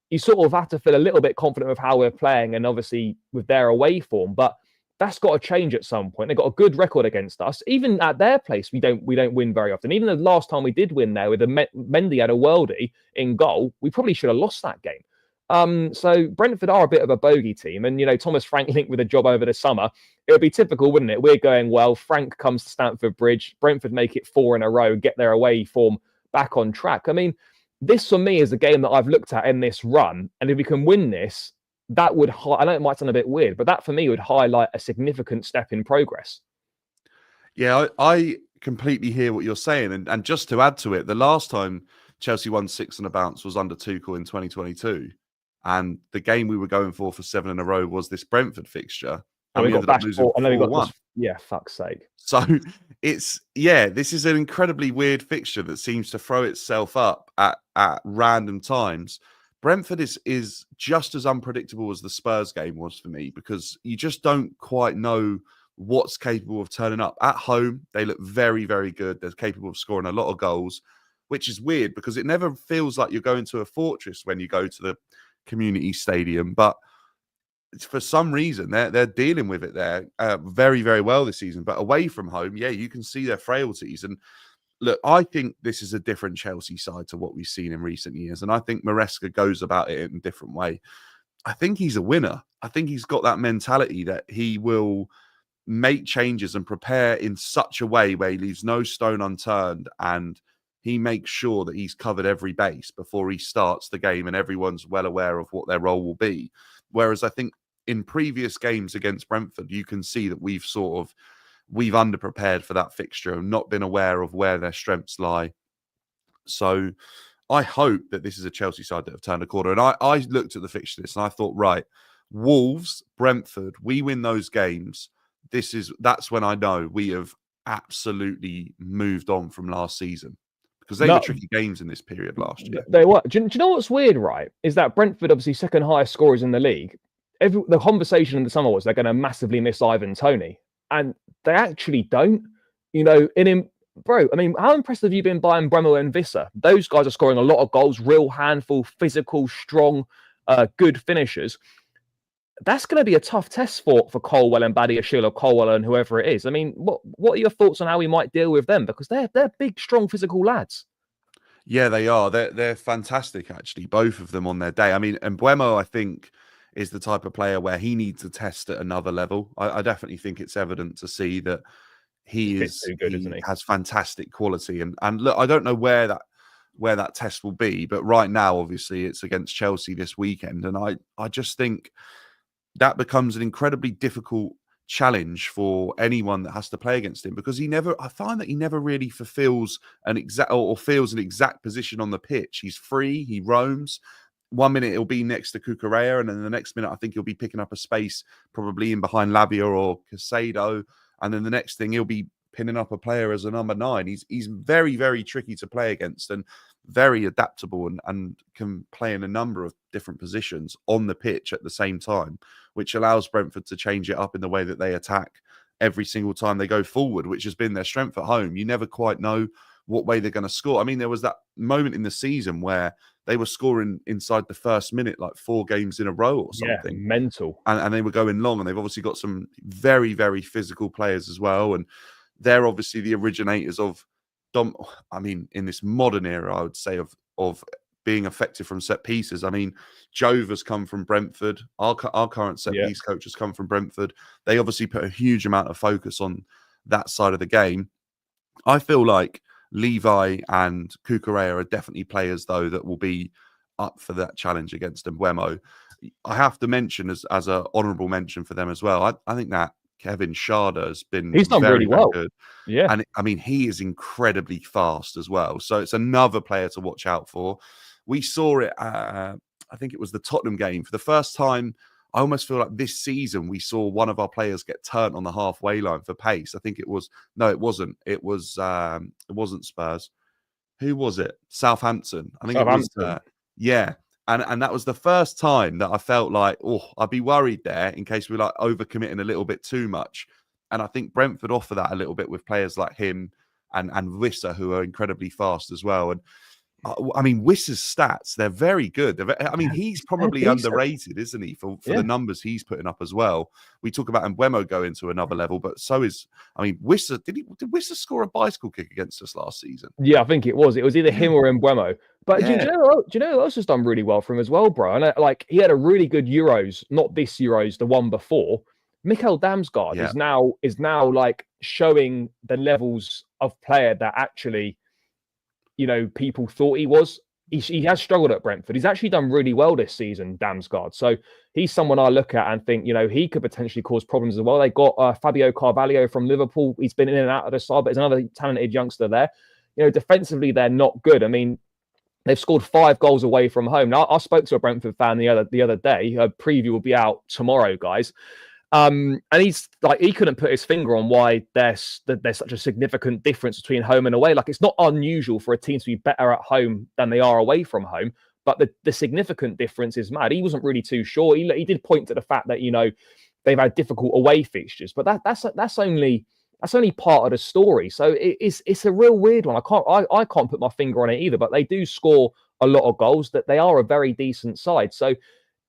Speaker 2: you sort of have to feel a little bit confident with how we're playing, and obviously with their away form, but that's got to change at some point. They've got a good record against us. Even at their place, we don't win very often. Even the last time we did win there, with Mendy had a worldie in goal, we probably should have lost that game. So Brentford are a bit of a bogey team, and Thomas Frank linked with a job over the summer. It would be typical, wouldn't it? We're going well. Frank comes to Stamford Bridge. Brentford make it 4 in a row, get their away form back on track. I mean, this for me is a game that I've looked at in this run, and if we can win this, that would, I know it might sound a bit weird, but that for me would highlight a significant step in progress.
Speaker 3: Yeah, I completely hear what you're saying. And just to add to it, the last time Chelsea won 6 on a bounce was under Tuchel in 2022. And the game we were going for 7 in a row was this Brentford fixture. And we ended up losing 4-1.
Speaker 2: Yeah, fuck's sake.
Speaker 3: So this is an incredibly weird fixture that seems to throw itself up at random times. Brentford is just as unpredictable as the Spurs game was for me, because you just don't quite know what's capable of turning up. At home, they look very, very good. They're capable of scoring a lot of goals, which is weird because it never feels like you're going to a fortress when you go to the community stadium. But for some reason, they're dealing with it there very, very well this season. But away from home, yeah, you can see their frailties. And look, I think this is a different Chelsea side to what we've seen in recent years. And I think Maresca goes about it in a different way. I think he's a winner. I think he's got that mentality that he will make changes and prepare in such a way where he leaves no stone unturned, and he makes sure that he's covered every base before he starts the game and everyone's well aware of what their role will be. Whereas I think in previous games against Brentford, you can see that we've underprepared for that fixture and not been aware of where their strengths lie. So I hope that this is a Chelsea side that have turned a corner. And I looked at the fixture list and I thought, right, Wolves, Brentford, we win those games. That's when I know we have absolutely moved on from last season, because they were tricky games in this period last year.
Speaker 2: They were. Do you know what's weird, right? Is that Brentford, obviously second highest scorers in the league. The conversation in the summer was they're going to massively miss Ivan Toney. And they actually don't, bro. I mean, how impressed have you been by Bremo and Visser? Those guys are scoring a lot of goals, real handful, physical, strong, good finishers. That's going to be a tough test for Colwell and Badiashile or Colwell and whoever it is. I mean, what are your thoughts on how we might deal with them? Because they're big, strong, physical lads.
Speaker 3: Yeah, they are. They're fantastic, actually, both of them on their day. I mean, and Bremo, I think, is the type of player where he needs to test at another level. I definitely think it's evident to see that he has fantastic quality. And look, I don't know where that test will be, but right now, obviously, it's against Chelsea this weekend. And I just think that becomes an incredibly difficult challenge for anyone that has to play against him, because I find that he never really fulfills an exact or feels an exact position on the pitch. He's free, he roams. 1 minute he'll be next to Cucurella, and then the next minute I think he'll be picking up a space probably in behind Lavia or Casado, and then the next thing he'll be pinning up a player as a number 9. He's very, very tricky to play against and very adaptable, and can play in a number of different positions on the pitch at the same time, which allows Brentford to change it up in the way that they attack every single time they go forward, which has been their strength at home. You never quite know what way they're going to score. I mean, there was that moment in the season where they were scoring inside the first minute, like 4 games in a row or something.
Speaker 2: Yeah, mental.
Speaker 3: And they were going long, and they've obviously got some very, very physical players as well. And they're obviously the originators of, in this modern era, I would say, of being effective from set pieces. I mean, Jove has come from Brentford. Our current set piece coach has come from Brentford. They obviously put a huge amount of focus on that side of the game. I feel like Levi and Cucurella are definitely players, though, that will be up for that challenge against Mbeumo. I have to mention as an honourable mention for them as well, I think that Kevin Schade has been
Speaker 2: He's done
Speaker 3: very,
Speaker 2: really well.
Speaker 3: very good.
Speaker 2: Yeah.
Speaker 3: And I mean, he is incredibly fast as well. So it's another player to watch out for. We saw it, I think it was the Tottenham game. For the first time, I almost feel like this season we saw one of our players get turned on the halfway line for pace. I think it was, no, it wasn't. It wasn't Spurs. Who was it? Southampton. I think
Speaker 2: Southampton.
Speaker 3: It was, yeah. And that was the first time that I felt like, I'd be worried there in case we're like overcommitting a little bit too much. And I think Brentford offer that a little bit with players like him and Wissa, who are incredibly fast as well. And I mean, Wissa's stats, they're very good. He's probably underrated, isn't he, for the numbers he's putting up as well. We talk about Mbeumo going to another level, but so is, Wissa. Did Wissa score a bicycle kick against us last season?
Speaker 2: Yeah, I think it was. It was either him or Mbeumo. But do you know who else has done really well for him as well, bro? And he had a really good Euros, not this Euros, the one before. Mikkel Damsgaard is now like showing the levels of player that actually, people thought he was. He has struggled at Brentford. He's actually done really well this season, Damsgaard. So he's someone I look at and think, he could potentially cause problems as well. They got Fabio Carvalho from Liverpool. He's been in and out of the side, but there's another talented youngster there. Defensively, they're not good. I mean, they've scored 5 goals away from home. Now, I spoke to a Brentford fan the other day. A preview will be out tomorrow, guys. And he's like, he couldn't put his finger on why there's such a significant difference between home and away. Like, it's not unusual for a team to be better at home than they are away from home, but the significant difference is mad. He wasn't really too sure. He did point to the fact that they've had difficult away fixtures, but that's only part of the story. So it's a real weird one. I can't put my finger on it either. But they do score a lot of goals. That they are a very decent side. So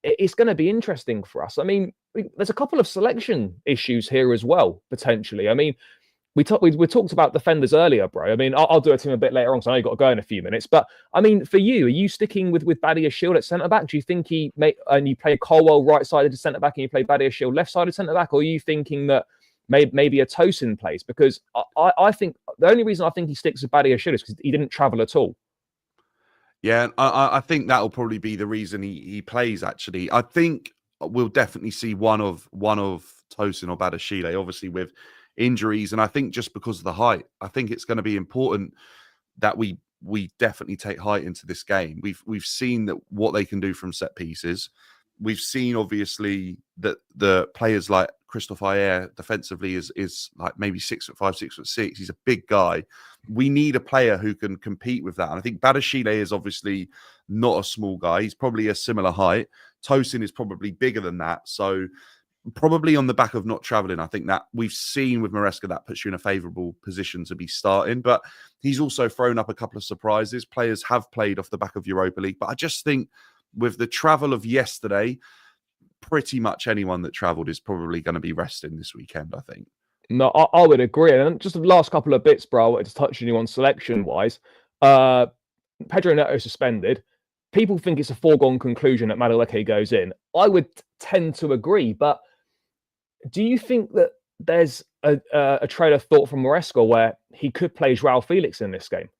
Speaker 2: it's going to be interesting for us. I mean, there's a couple of selection issues here as well, potentially. I mean, we talked about defenders earlier, bro. I mean, I'll do a team a bit later on, so I know you've got to go in a few minutes. But I mean, for you, are you sticking with Badiashile at centre back? Do you think you play Colwell right-sided centre back and you play Badiashile left-sided centre back, or are you thinking that maybe a Tosin plays? Because I think the only reason I think he sticks with Badiashile is because he didn't travel at all.
Speaker 3: Yeah, I think that'll probably be the reason he plays. Actually, I think we'll definitely see one of Tosin or Badiashile, obviously with injuries, and I think just because of the height, I think it's going to be important that we definitely take height into this game. We've seen that what they can do from set pieces. We've seen obviously that the players like Christophe Ayer defensively is like maybe 6'5", 6'6". He's a big guy. We need a player who can compete with that. And I think Badiashile is obviously not a small guy. He's probably a similar height. Tosin is probably bigger than that. So probably on the back of not travelling, I think that we've seen with Maresca that puts you in a favourable position to be starting. But he's also thrown up a couple of surprises. Players have played off the back of Europa League. But I just think with the travel of yesterday, pretty much anyone that travelled is probably going to be resting this weekend, I think.
Speaker 2: No, I would agree. And just the last couple of bits, bro, I wanted to touch on you on selection-wise. Pedro Neto suspended. People think it's a foregone conclusion that Madueke goes in. I would tend to agree, but do you think that there's a trail of thought from Maresca where he could play João Felix in this game?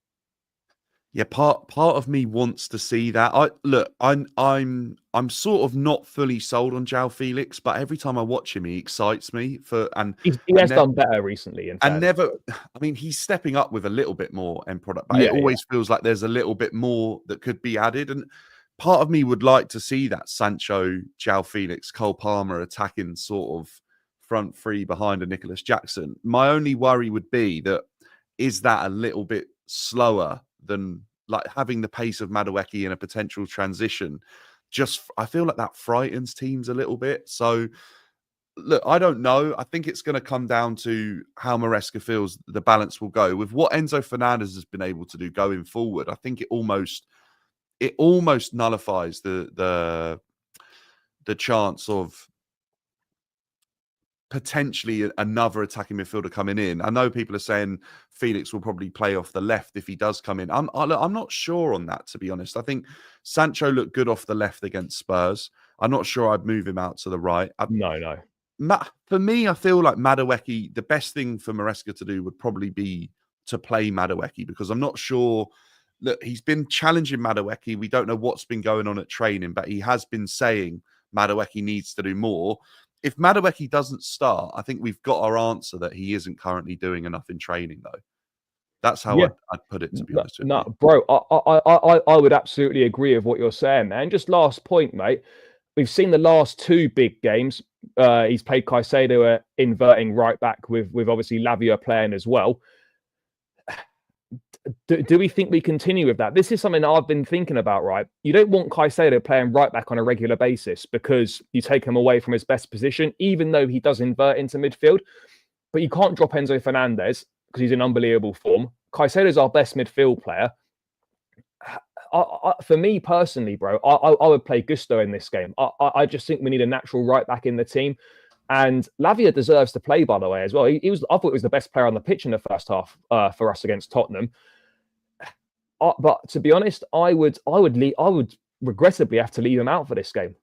Speaker 3: Yeah, part of me wants to see that. I'm sort of not fully sold on João Felix, but every time I watch him, he excites me
Speaker 2: He
Speaker 3: and
Speaker 2: has
Speaker 3: never
Speaker 2: done better recently, in
Speaker 3: and
Speaker 2: fairness.
Speaker 3: never. I mean, he's stepping up with a little bit more end product, but it
Speaker 2: Yeah, yeah.
Speaker 3: always feels like there's a little bit more that could be added. And part of me would like to see that Sancho, João Felix, Cole Palmer attacking sort of front three behind a Nicholas Jackson. My only worry would be that is that a little bit slower than like having the pace of Madueke in a potential transition. I feel like that frightens teams a little bit. So look, I don't know. I think it's going to come down to how Maresca feels the balance will go with what Enzo Fernandez has been able to do going forward. I think it almost nullifies the chance of potentially another attacking midfielder coming in. I know people are saying Felix will probably play off the left if he does come in. I'm not sure on that, to be honest. I think Sancho looked good off the left against Spurs. I'm not sure I'd move him out to the right.
Speaker 2: No.
Speaker 3: For me, I feel like Madueke, the best thing for Maresca to do would probably be to play Madueke, because I'm not sure that he's been challenging Madueke. We don't know what's been going on at training, but he has been saying Madueke needs to do more. If Madueke doesn't start, I think we've got our answer that he isn't currently doing enough in training, though. That's how
Speaker 2: Yeah.
Speaker 3: I'd put it, to be
Speaker 2: No,
Speaker 3: honest with
Speaker 2: no,
Speaker 3: you.
Speaker 2: bro, I would absolutely agree with what you're saying, man. Just last point, mate. We've seen the last two big games. He's played Caicedo inverting right back with obviously Lavia playing as well. Do we think we continue with that? This is something I've been thinking about, right? You don't want Caicedo playing right back on a regular basis because you take him away from his best position, even though he does invert into midfield. But you can't drop Enzo Fernandez because he's in unbelievable form. Caicedo's our best midfield player. For me personally, bro, I would play Gusto in this game. I just think we need a natural right back in the team. And Lavia deserves to play, by the way, as well. He was, I thought he was the best player on the pitch in the first half for us against Tottenham. But to be honest, I would regrettably have to leave him out for this game.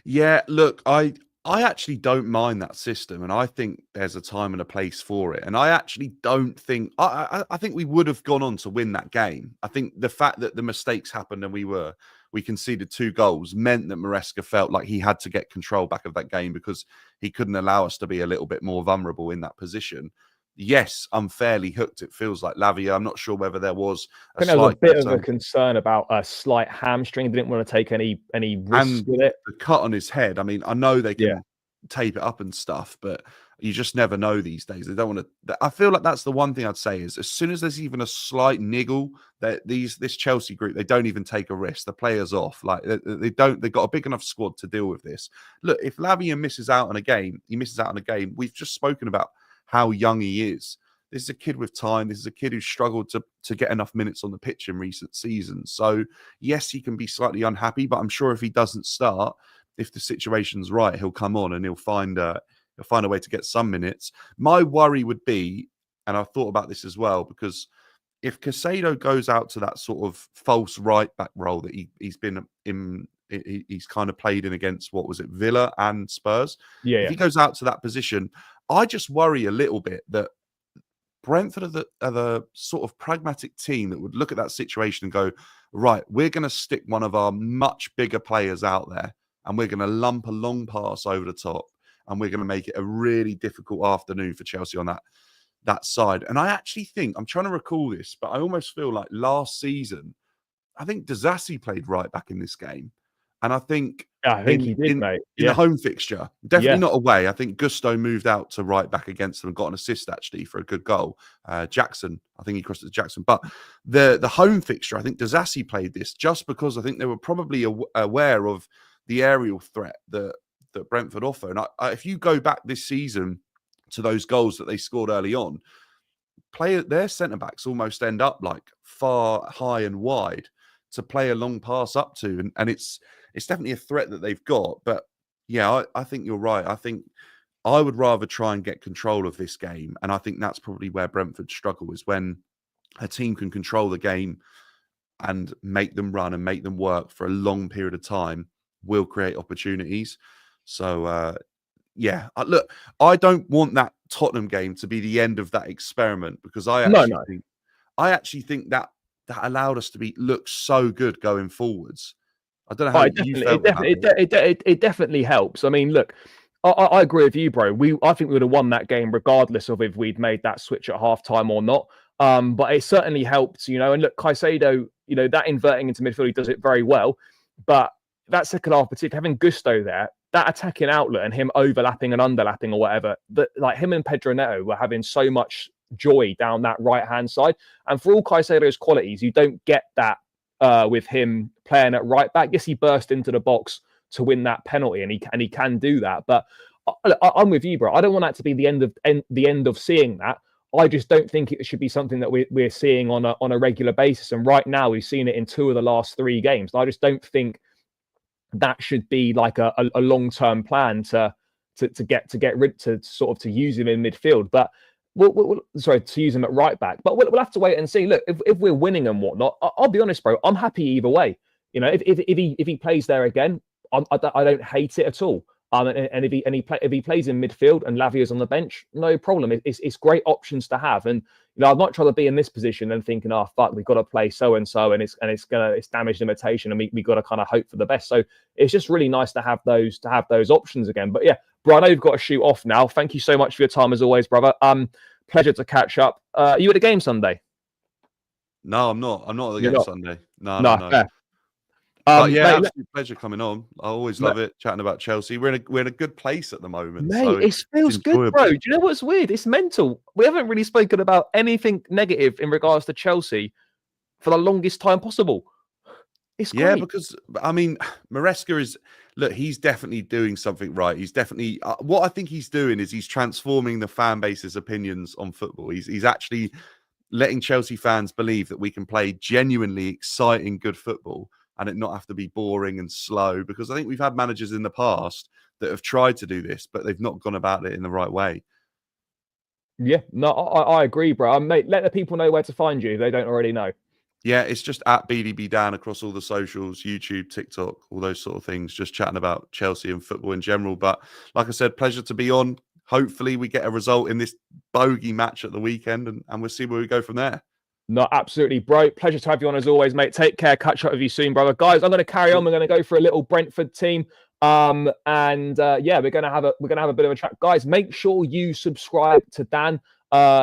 Speaker 3: Yeah, look, I actually don't mind that system, and I think there's a time and a place for it. And I actually don't think I think we would have gone on to win that game. I think the fact that the mistakes happened and we conceded 2 goals meant that Maresca felt like he had to get control back of that game because he couldn't allow us to be a little bit more vulnerable in that position. Yes, unfairly hooked, it feels like Lavia. I'm not sure whether there was
Speaker 2: I
Speaker 3: a
Speaker 2: think there was a
Speaker 3: slight
Speaker 2: bit of a
Speaker 3: concern.
Speaker 2: concern about a slight hamstring. Didn't want to take any risks
Speaker 3: And
Speaker 2: with it.
Speaker 3: the cut on his head. I mean, I know they
Speaker 2: Yeah.
Speaker 3: can tape it up and stuff, but you just never know these days. They don't want to. I feel like that's the one thing I'd say is as soon as there's even a slight niggle, that this Chelsea group, they don't even take a risk. The players off, like they don't. They've got a big enough squad to deal with this. Look, if Lavia misses out on a game, he misses out on a game. We've just spoken about how young he is. This is a kid with time. This is a kid who's struggled to get enough minutes on the pitch in recent seasons. So yes, he can be slightly unhappy, but I'm sure if he doesn't start, if the situation's right, he'll come on and he'll find a way to get some minutes. My worry would be, and I've thought about this as well, because if Caicedo goes out to that sort of false right back role that he's been in, he's kind of played in against, what was it, Villa and Spurs.
Speaker 2: Yeah,
Speaker 3: If he goes out to that position, I just worry a little bit that Brentford are the sort of pragmatic team that would look at that situation and go, right, we're going to stick one of our much bigger players out there and we're going to lump a long pass over the top and we're going to make it a really difficult afternoon for Chelsea on that side. And I actually think, I'm trying to recall this, but I almost feel like last season, I think Davies played right back in this game. And I think
Speaker 2: I think he did, mate.
Speaker 3: in the home fixture, definitely
Speaker 2: Yeah.
Speaker 3: not away. I think Gusto moved out to right back against them and got an assist actually for a good goal. Jackson, I think he crossed it to Jackson. But the home fixture, I think Davies played this just because I think they were probably aware of the aerial threat that Brentford offer. And if you go back this season to those goals that they scored early on, their centre backs almost end up like far high and wide to play a long pass up to, and it's definitely a threat that they've got. But yeah, I think you're right. I think I would rather try and get control of this game, and I think that's probably where Brentford struggle, is when a team can control the game and make them run and make them work for a long period of time, will create opportunities. So yeah, look, I don't want that Tottenham game to be the end of that experiment, because I
Speaker 2: No,
Speaker 3: actually
Speaker 2: no.
Speaker 3: think that that allowed us to look so good going forwards. I don't know
Speaker 2: Oh,
Speaker 3: how you felt about it.
Speaker 2: it definitely helps. I mean, look, I agree with you, bro. I think we would have won that game regardless of if we'd made that switch at halftime or not. But it certainly helped, And look, Caicedo, that inverting into midfield, he does it very well. But that second half, particularly having Gusto there, that attacking outlet and him overlapping and underlapping or whatever, that like him and Pedro Neto were having so much joy down that right hand side. And for all Caicedo's qualities, you don't get that with him playing at right back. Yes, he burst into the box to win that penalty, and he can do that. But I'm with you, bro. I don't want that to be the end of seeing that. I just don't think it should be something that we're seeing on a regular basis. And right now, we've seen it in 2 of the last 3 games. I just don't think that should be like a long-term plan to use him in midfield. But to use him at right back. But we'll have to wait and see. Look, if we're winning and whatnot, I'll be honest, bro. I'm happy either way. If he plays there again, I don't hate it at all. And if he plays in midfield and Lavia's on the bench, no problem. It's great options to have. And I'd much rather be in this position than thinking, oh fuck, we've got to play so and so, and it's damage limitation, and we got to kind of hope for the best. So it's just really nice to have those options again. But yeah, bro, I know you've got to shoot off now. Thank you so much for your time as always, brother. Pleasure to catch up. Are you at the game Sunday?
Speaker 3: No, I'm not. I'm not at the game Sunday. No.
Speaker 2: Fair.
Speaker 3: But yeah, mate, absolute pleasure coming on. I always love it chatting about Chelsea. We're in a good place at the moment,
Speaker 2: mate.
Speaker 3: So
Speaker 2: it feels good, bro. Do you know what's weird? It's mental. We haven't really spoken about anything negative in regards to Chelsea for the longest time possible. It's great.
Speaker 3: Yeah, because I mean, Maresca he's definitely doing something right. He's definitely what I think he's doing is he's transforming the fan base's opinions on football. He's actually letting Chelsea fans believe that we can play genuinely exciting, good football and it not have to be boring and slow, because I think we've had managers in the past that have tried to do this, but they've not gone about it in the right way.
Speaker 2: Yeah, no, I agree, bro. Mate, let the people know where to find you if they don't already know.
Speaker 3: Yeah, it's just at BDB Dan across all the socials, YouTube, TikTok, all those sort of things, just chatting about Chelsea and football in general. But like I said, pleasure to be on. Hopefully we get a result in this bogey match at the weekend, and we'll see where we go from there.
Speaker 2: No, absolutely, bro. Pleasure to have you on as always, mate. Take care. Catch up with you soon, brother. Guys, I'm going to carry on. We're going to go for a little Brentford team. Yeah, we're going to have a bit of a chat. Guys, make sure you subscribe to Dan.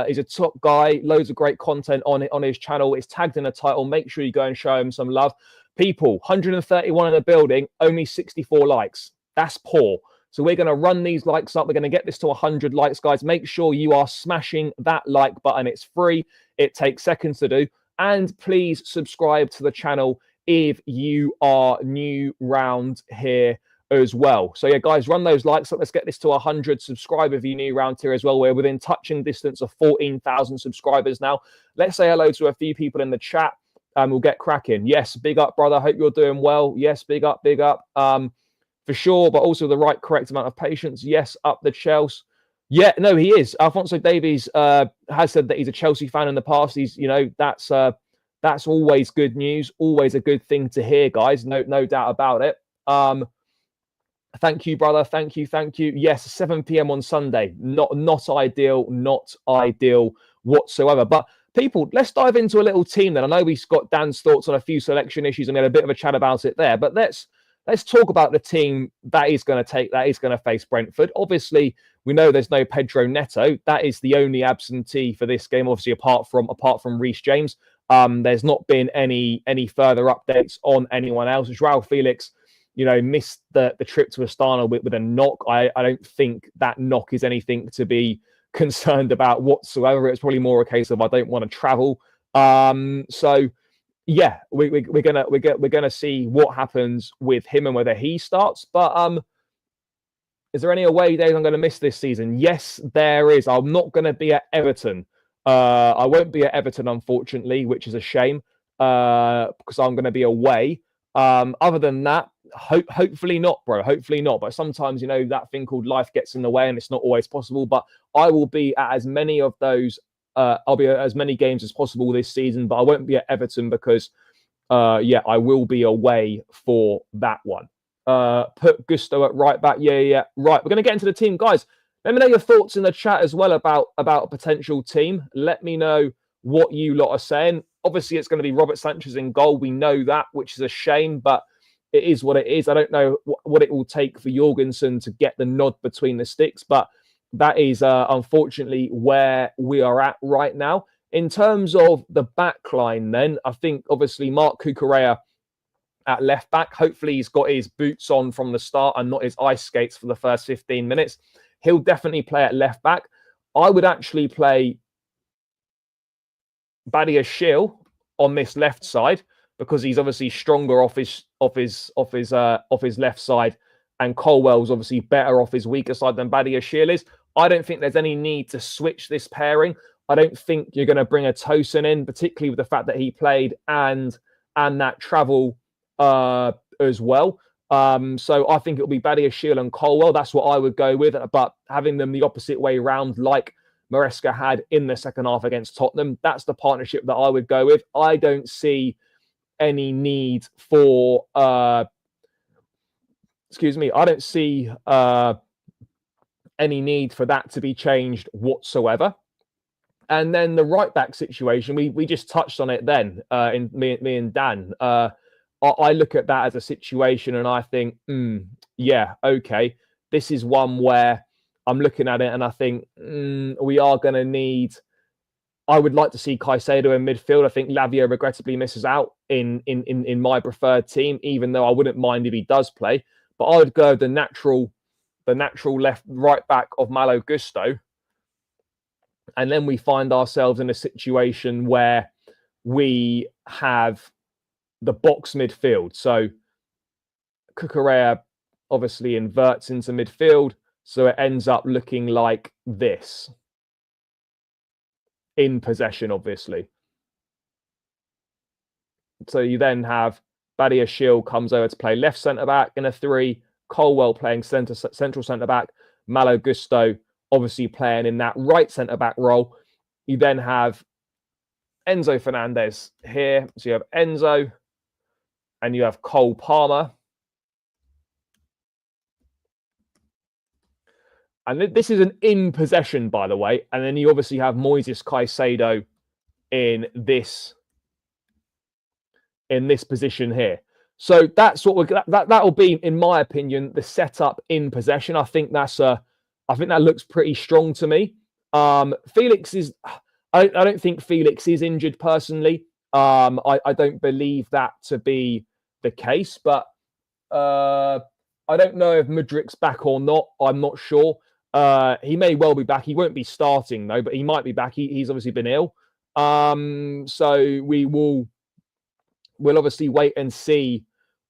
Speaker 2: He's a top guy. Loads of great content on his channel. It's tagged in the title. Make sure you go and show him some love. People, 131 in the building, only 64 likes. That's poor. So we're going to run these likes up. We're going to get this to 100 likes, guys. Make sure you are smashing that like button. It's free. It takes seconds to do. And please subscribe to the channel if you are new round here as well. So yeah, guys, run those likes up. Let's get this to 100. Subscribe if you're new round here as well. We're within touching distance of 14,000 subscribers now. Let's say hello to a few people in the chat and we'll get cracking. Yes, big up, brother. Hope you're doing well. Yes, big up, big up. For sure, but also the correct amount of patience. Yes, up the Chelsea. Yeah, no, he is. Alphonso Davies has said that he's a Chelsea fan in the past. He's, that's always good news. Always a good thing to hear, guys. No doubt about it. Thank you, brother. Thank you. Yes, 7 p.m. on Sunday. Not ideal whatsoever. But people, let's dive into a little team then. I know we've got Dan's thoughts on a few selection issues and we had a bit of a chat about it there. But let's talk about the team that is going to face Brentford. Obviously, we know there's no Pedro Neto. That is the only absentee for this game, obviously, apart from Reece James. There's not been any further updates on anyone else. Joao Felix, missed the trip to Astana with a knock. I don't think that knock is anything to be concerned about whatsoever. It's probably more a case of I don't want to travel. So yeah, we're gonna see what happens with him and whether he starts. But is there any away days I'm going to miss this season? Yes, there is. I'm not going to be at Everton. I won't be at Everton, unfortunately, which is a shame because I'm going to be away. Other than that, hopefully not, bro. Hopefully not. But sometimes, that thing called life gets in the way and it's not always possible. But I will be at as many of those. I'll be at as many games as possible this season, but I won't be at Everton because, I will be away for that one. Put Gusto at right back. Yeah. Right. We're going to get into the team, guys. Let me know your thoughts in the chat as well about a potential team. Let me know what you lot are saying. Obviously, it's going to be Robert Sanchez in goal. We know that, which is a shame, but it is what it is. I don't know what it will take for Jorgensen to get the nod between the sticks, but that is unfortunately where we are at right now. In terms of the back line, then, I think obviously Mark Cucurella at left back. Hopefully he's got his boots on from the start and not his ice skates for the first 15 minutes. He'll definitely play at left back. I would actually play Badiashile on this left side because he's obviously stronger off his left side, and Colwell's obviously better off his weaker side than Badiashile is. I don't think there's any need to switch this pairing. I don't think you're going to bring a Tosin in, particularly with the fact that he played and that travel as well. So I think it'll be Badiashile and Colwell. That's what I would go with. But having them the opposite way around, like Maresca had in the second half against Tottenham, that's the partnership that I would go with. I don't see any need for I don't see any need for that to be changed whatsoever. And then the right back situation, we just touched on it then in me and Dan. I look at that as a situation and I think, yeah, okay, this is one where I'm looking at it and I think we are going to need. I would like to see Caicedo in midfield. I think Lavia regrettably misses out in my preferred team, even though I wouldn't mind if he does play. But I would go the natural right back of Malo Gusto. And then we find ourselves in a situation where we have the box midfield. So Cucurella obviously inverts into midfield. So it ends up looking like this. In possession, obviously. So you then have Badiashile comes over to play left centre-back in a 3. Colwell playing central centre-back. Malo Gusto obviously playing in that right centre-back role. You then have Enzo Fernandez here. So you have Enzo and you have Cole Palmer. And this is an in possession, by the way. And then you obviously have Moises Caicedo in this position here. So that's what that will be, in my opinion, the setup in possession. I think that looks pretty strong to me. Felix is. I don't think Felix is injured personally. I don't believe that to be the case, but I don't know if Mudrik's back or not. I'm not sure. He may well be back. He won't be starting though, but he might be back. He's obviously been ill. So we'll obviously wait and see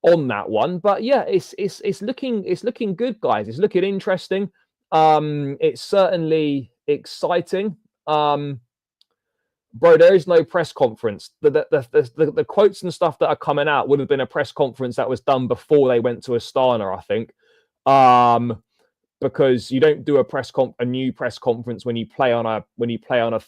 Speaker 2: on that one. But yeah, it's looking good, guys. It's looking interesting. It's certainly exciting. Bro, there is no press conference. The quotes and stuff that are coming out would have been a press conference that was done before they went to Astana, I think. Because you don't do a new press conference when you play on a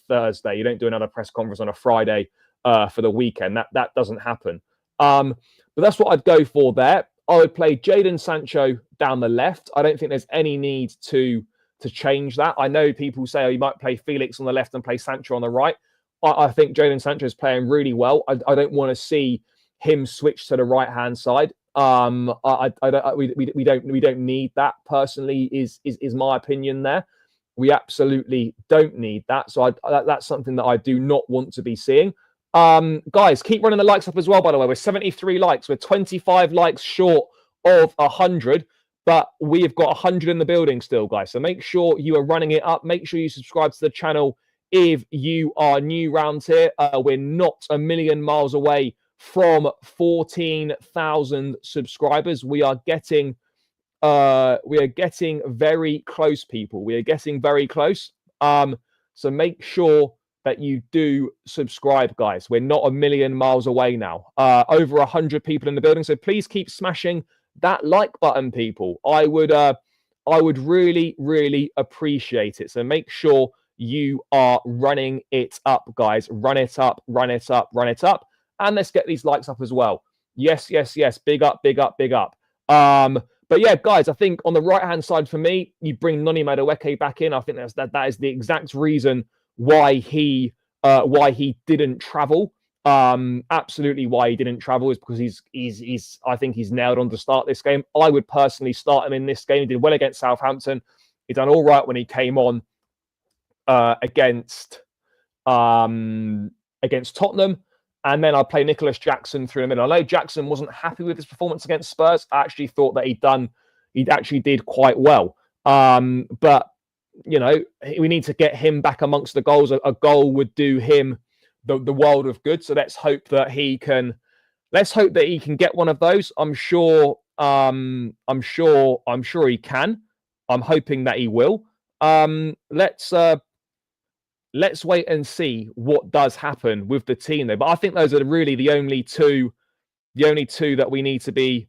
Speaker 2: Thursday. You don't do another press conference on a Friday for the weekend. That doesn't happen. But that's what I'd go for there. I would play Jadon Sancho down the left. I don't think there's any need to change that. I know people say, you might play Felix on the left and play Sancho on the right. I think Jadon Sancho is playing really well. I don't want to see him switch to the right hand side. We don't need that personally. Is my opinion there. We absolutely don't need that. So that's something that I do not want to be seeing. Guys, keep running the likes up as well. By the way, we're 73 likes. We're 25 likes short of 100. But we've got 100 in the building still, guys. So make sure you are running it up. Make sure you subscribe to the channel if you are new round here. We're not a million miles away from 14,000 subscribers. We are getting very close, people. We are getting very close. So make sure that you do subscribe, guys. We're not a million miles away now. Over 100 people in the building. So please keep smashing that like button, people. I would really, really appreciate it. So make sure you are running it up, guys. Run it up, run it up, run it up. And let's get these likes up as well. Yes, yes, yes. Big up, big up, big up. But yeah, guys, I think on the right-hand side for me, you bring Noni Madueke back in. I think that is the exact reason why he didn't travel Absolutely why he didn't travel is because he's I think he's nailed on to start this game. I would personally start him in this game. He did well against Southampton. He done all right when he came on against Tottenham. And then I play Nicholas Jackson through the middle. I know Jackson wasn't happy with his performance against Spurs. I actually thought that he actually did quite well. But you know, we need to get him back amongst the goals. A goal would do him the world of good. So let's hope that he can get one of those. I'm sure he can. I'm hoping that he will. Let's wait and see what does happen with the team though. But I think those are really the only two that we need to be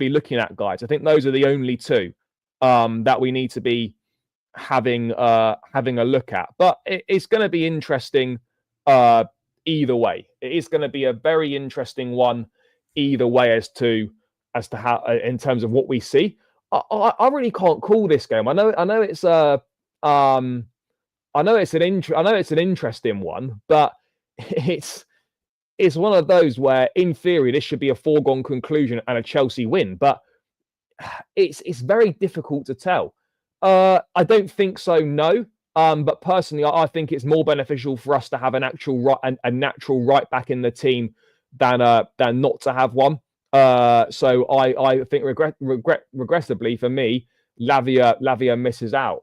Speaker 2: looking at, guys. I think those are the only two that we need to be having a look at. But it's going to be interesting either way. It is going to be a very interesting one either way as to how in terms of what we see. I really can't call this game. I know it's an interesting one, but it's one of those where, in theory, this should be a foregone conclusion and a Chelsea win. But it's very difficult to tell. I don't think so, no. But personally, I think it's more beneficial for us to have a natural right back in the team than not to have one. So I think regrettably for me, Lavia misses out.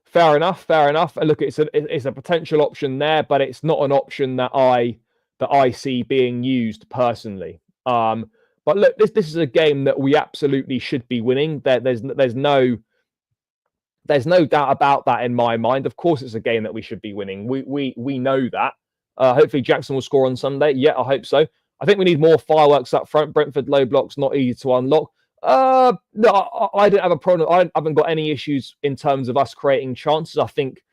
Speaker 2: Fair enough. And look, it's a potential option there, but it's not an option that I see being used personally. But look, this is a game that we absolutely should be winning. There's no doubt about that in my mind. Of course, it's a game that we should be winning. We know that. Hopefully, Jackson will score on Sunday. Yeah, I hope so. I think we need more fireworks up front. Brentford low blocks not easy to unlock. No, I didn't have a problem. I haven't got any issues in terms of us creating chances. I think,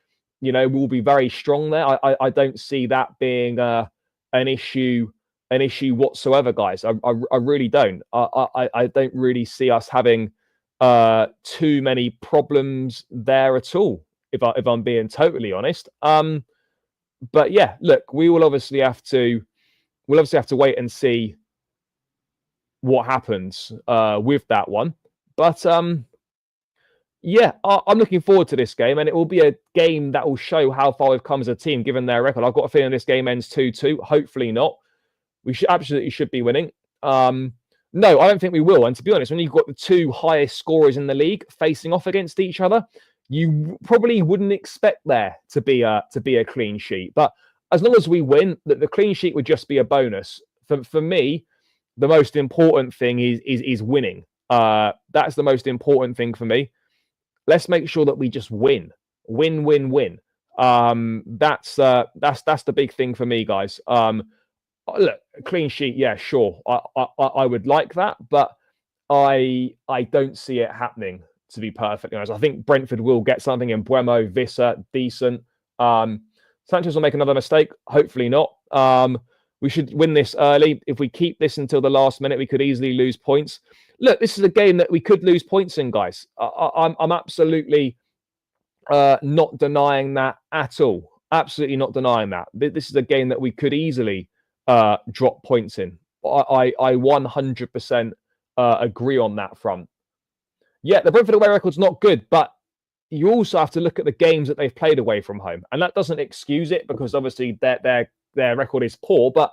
Speaker 2: we'll be very strong there. I don't see that being an issue whatsoever, guys. I really don't. I don't really see us having too many problems there at all, if I'm being totally honest. But yeah, look, we'll obviously have to wait and see what happens with that one. But yeah, I'm looking forward to this game, and it will be a game that will show how far we've come as a team, given their record. I've got a feeling this game ends 2-2. Hopefully not. We should be winning. No, I don't think we will. And to be honest, when you've got the two highest scorers in the league facing off against each other, you probably wouldn't expect there to be a clean sheet. But as long as we win, the clean sheet would just be a bonus. For me, the most important thing is winning. That's the most important thing for me. Let's make sure that we just win. Win. That's the big thing for me, guys. Look, clean sheet, yeah, sure. I would like that, but I don't see it happening, to be perfectly honest. I think Brentford will get something in Buemo, Visser, decent. Sanchez will make another mistake. Hopefully not. We should win this early. If we keep this until the last minute, we could easily lose points. Look, this is a game that we could lose points in, guys. I'm absolutely not denying that at all. Absolutely not denying that. This is a game that we could easily drop points in. I 100% agree on that front. Yeah, the Brentford away record's not good, but you also have to look at the games that they've played away from home, and that doesn't excuse it because obviously their record is poor. But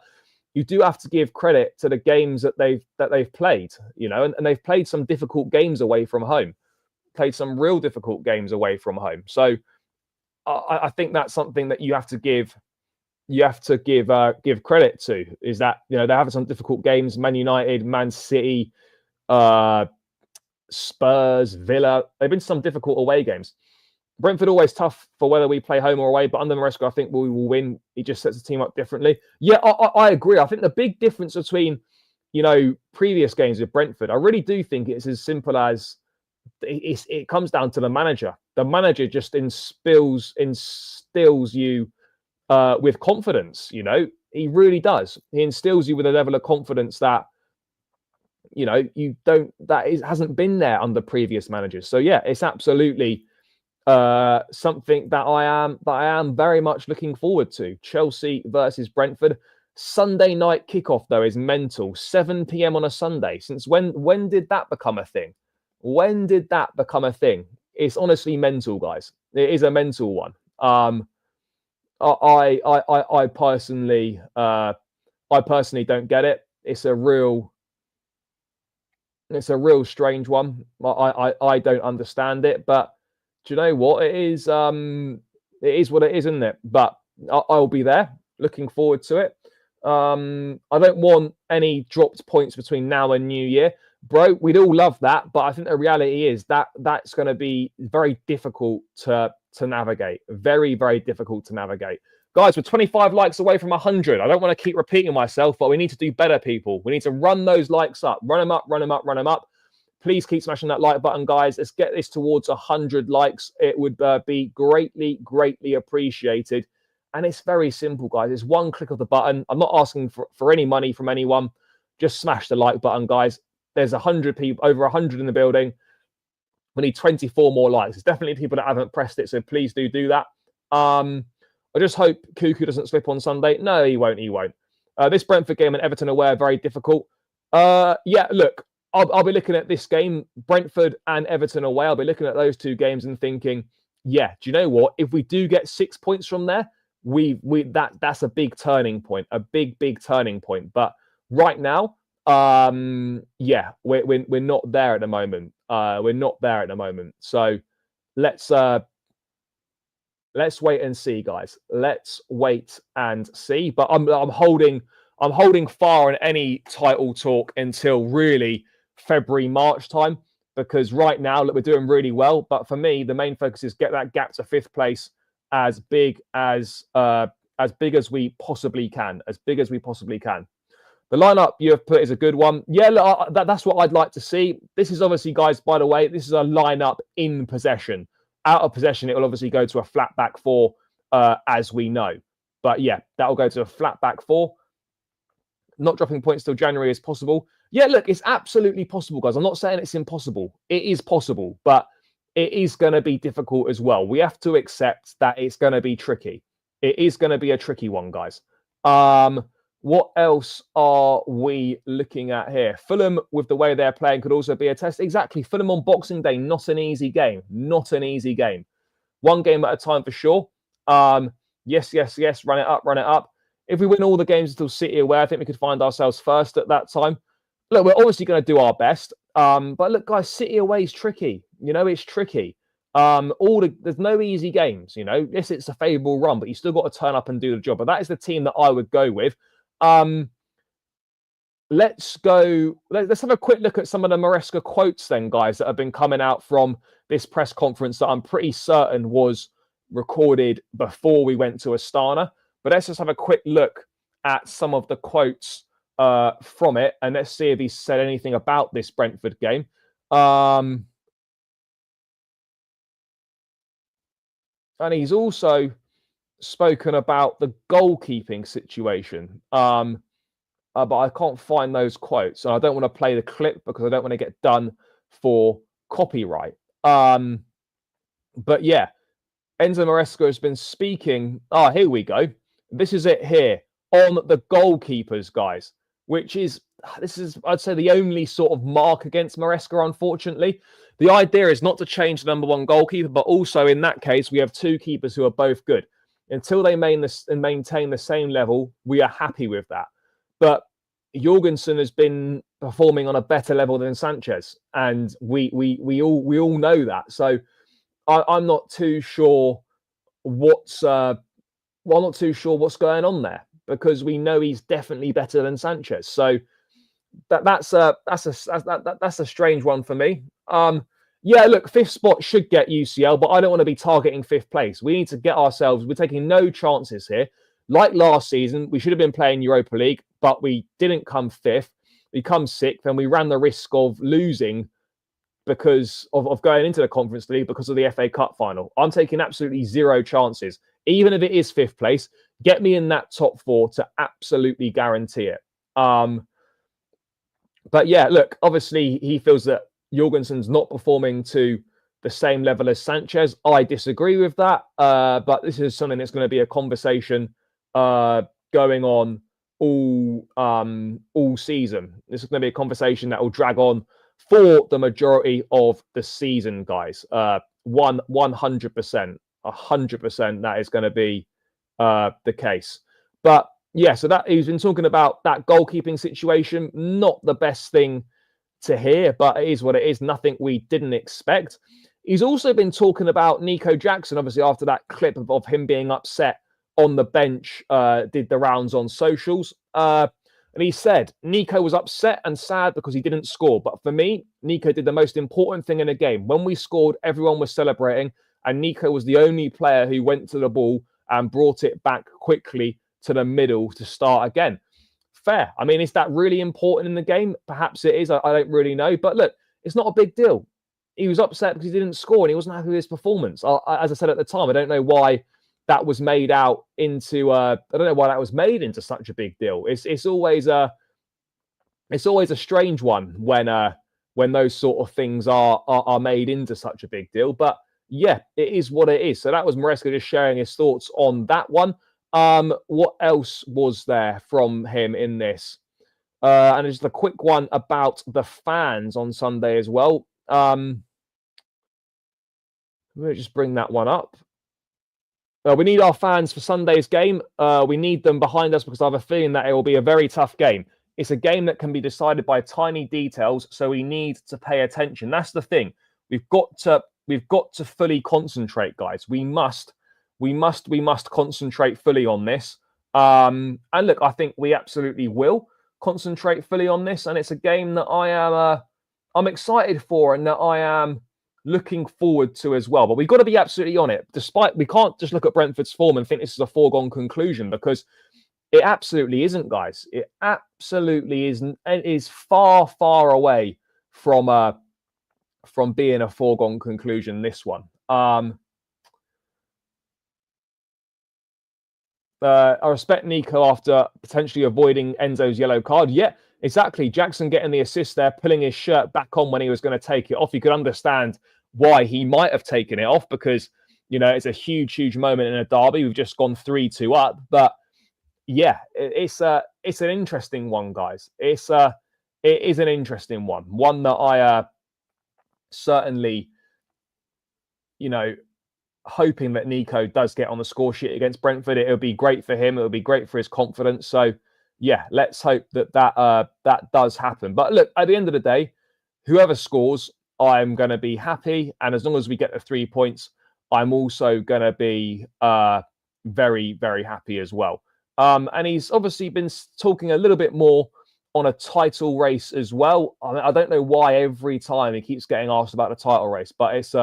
Speaker 2: you do have to give credit to the games that they've played, and they've played some difficult games away from home, played some real difficult games away from home. So I think that's something that you have to give credit to, is that they're having some difficult games. Man United, Man City, Spurs, Villa. They've been some difficult away games. Brentford always tough for whether we play home or away, but under Maresca, I think we will win. He just sets the team up differently. Yeah, I agree. I think the big difference between previous games with Brentford, I really do think it's as simple as it comes down to the manager. The manager just instills you with confidence. He really does. He instills you with a level of confidence that hasn't been there under previous managers. So yeah, it's absolutely something that I am very much looking forward to. Chelsea versus Brentford. Sunday night kickoff though is mental. 7 p.m. on a Sunday. Since when did that become a thing? When did that become a thing? It's honestly mental, guys. It is a mental one. I personally don't get it. It's a real strange one. I don't understand it, but do you know what? It is what it is, isn't it? But I'll be there, looking forward to it. I don't want any dropped points between now and New Year, bro. We'd all love that, but I think the reality is that that's going to be very difficult to navigate. Very, very difficult to navigate. Guys, we're 25 likes away from 100. I don't want to keep repeating myself, but we need to do better, people. We need to run those likes up. Run them up, run them up, run them up. Please keep smashing that like button, guys. Let's get this towards 100 likes. It would be greatly, greatly appreciated. And it's very simple, guys. It's one click of the button. I'm not asking for any money from anyone. Just smash the like button, guys. There's 100 people, over 100 in the building. We need 24 more likes. There's definitely people that haven't pressed it, so please do that. I just hope Cuckoo doesn't slip on Sunday. No, he won't. He won't. This Brentford game and Everton away are very difficult. Yeah, look, I'll be looking at this game, Brentford and Everton away. I'll be looking at those two games and thinking, yeah, do you know what? If we do get 6 points from there, that's a big turning point, a big turning point. But right now, yeah, we're not there at the moment. We're not there at the moment. So let's wait and see, guys. Let's wait and see. But I'm holding fire on any title talk until really February, March time, because right now, look, we're doing really well. But for me, the main focus is get that gap to 5th place as big as we possibly can. As big as we possibly can. The lineup you have put is a good one. Yeah, look, that's what I'd like to see. This is obviously, guys, by the way, this is a lineup in possession. Out of possession, it will obviously go to a flat back 4, as we know. But yeah, that will go to a flat back 4. Not dropping points till January is possible. Yeah, look, it's absolutely possible, guys. I'm not saying it's impossible. It is possible, but it is going to be difficult as well. We have to accept that it's going to be tricky. It is going to be a tricky one, guys. What else are we looking at here? Fulham, with the way they're playing, could also be a test. Exactly. Fulham on Boxing Day, not an easy game. Not an easy game. One game at a time for sure. Yes. Run it up, run it up. If we win all the games until City away, I think we could find ourselves first at that time. Look, we're obviously going to do our best. But look, guys, City away is tricky. You know, it's tricky. There's no easy games. You know, yes, it's a favourable run, but you still got to turn up and do the job. But that is the team that I would go with. Let's have a quick look at some of the Maresca quotes then, guys, that have been coming out from this press conference that I'm pretty certain was recorded before we went to Astana. But let's just have a quick look at some of the quotes from it, and let's see if he said anything about this Brentford game. And he's also spoken about the goalkeeping situation. But I can't find those quotes, and I don't want to play the clip because I don't want to get done for copyright. But yeah, Enzo Maresca has been speaking. Here we go. This is it here on the goalkeepers, guys, this is, I'd say, the only sort of mark against Maresca, unfortunately. The idea is not to change the number 1 goalkeeper, but also in that case, we have 2 keepers who are both good. Until they maintain the same level, we are happy with that. But Jorgensen has been performing on a better level than Sanchez, and we all know that. So I'm not too sure what's going on there, because we know he's definitely better than Sanchez. So that's a strange one for me. Yeah, look, 5th spot should get UCL, but I don't want to be targeting 5th place. We need to get ourselves. We're taking no chances here. Like last season, we should have been playing Europa League, but we didn't come 5th. We come 6th, and we ran the risk of losing because of going into the Conference League because of the FA Cup final. I'm taking absolutely 0 chances. Even if it is 5th place, get me in that top 4 to absolutely guarantee it. But yeah, look, obviously he feels that Jorgensen's not performing to the same level as Sanchez. I disagree with that, but this is something that's going to be a conversation going on all season. This is going to be a conversation that will drag on for the majority of the season, guys. 100%, 100%. That is going to be the case. But yeah, so that he's been talking about that goalkeeping situation. Not the best thing to hear, but it is what it is. Nothing we didn't expect. He's also been talking about Nico Jackson, obviously, after that clip of him being upset on the bench, did the rounds on socials. And he said, Nico was upset and sad because he didn't score. But for me, Nico did the most important thing in the game. When we scored, everyone was celebrating. And Nico was the only player who went to the ball and brought it back quickly to the middle to start again. Fair. I mean, is that really important in the game? Perhaps it is. I don't really know. But look, it's not a big deal. He was upset because he didn't score and he wasn't happy with his performance. As I said at the time, I don't know why that was made out into I don't know why that was made into such a big deal. It's always a strange one when those sort of things are made into such a big deal. But yeah, it is what it is. So that was Maresca just sharing his thoughts on that one. What else was there from him in this? And just a quick one about the fans on Sunday as well. We'll just bring that one up. We need our fans for Sunday's game. We need them behind us because I have a feeling that it will be a very tough game. It's a game that can be decided by tiny details, so we need to pay attention. That's the thing. We've got to fully concentrate, guys. We must concentrate fully on this. And look, I think we absolutely will concentrate fully on this. And it's a game that I'm excited for and that I am looking forward to as well. But we've got to be absolutely on it. We can't just look at Brentford's form and think this is a foregone conclusion, because it absolutely isn't, guys. It absolutely isn't. It is far, far away from being a foregone conclusion, this one. I respect Nico after potentially avoiding Enzo's yellow card. Yeah, exactly. Jackson getting the assist there, pulling his shirt back on when he was going to take it off. You could understand why he might have taken it off, because, you know, it's a huge, huge moment in a derby. We've just gone 3-2 up. But yeah, it's an interesting one, guys. It is an interesting one. One that I certainly, you know, hoping that Nico does get on the score sheet against Brentford. It would be great for him. It would be great for his confidence. So yeah, let's hope that does happen. But look, at the end of the day, whoever scores, I'm going to be happy. And as long as we get the 3 points, I'm also going to be very, very happy as well. And he's obviously been talking a little bit more on a title race as well. I don't know why every time he keeps getting asked about the title race, but it's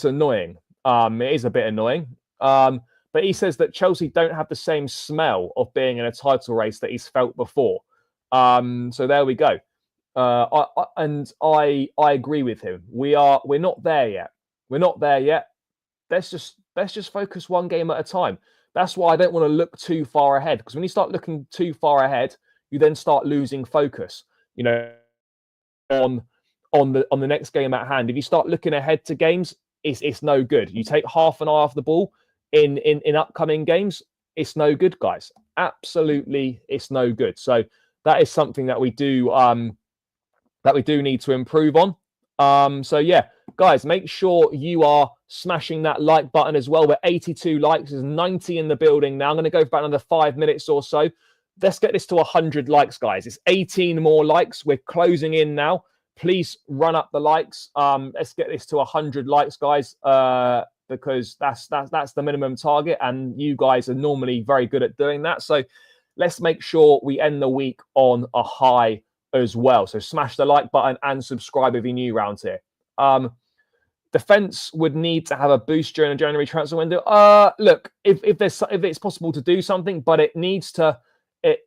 Speaker 2: annoying. It is a bit annoying. But he says that Chelsea don't have the same smell of being in a title race that he's felt before. So there we go. I agree with him. We're not there yet. We're not there yet. Let's just focus one game at a time. That's why I don't want to look too far ahead, because when you start looking too far ahead, you then start losing focus, you know, on the next game at hand. If you start looking ahead to games, it's no good. You take half an eye off the ball in upcoming games, it's no good, guys. Absolutely, it's no good. So that is something that we do need to improve on. So yeah, guys, make sure you are smashing that like button as well. We're 82 likes. There's 90 in the building now. I'm going to go for about another 5 minutes or so. Let's get this to 100 likes, guys. It's 18 more likes. We're closing in now. Please run up the likes. Let's get this to 100 likes, guys, because that's the minimum target, and you guys are normally very good at doing that. So let's make sure we end the week on a high as well. So smash the like button and subscribe if you're new around here. Defense would need to have a boost during the January transfer window. Look, if it's possible to do something, but it needs to.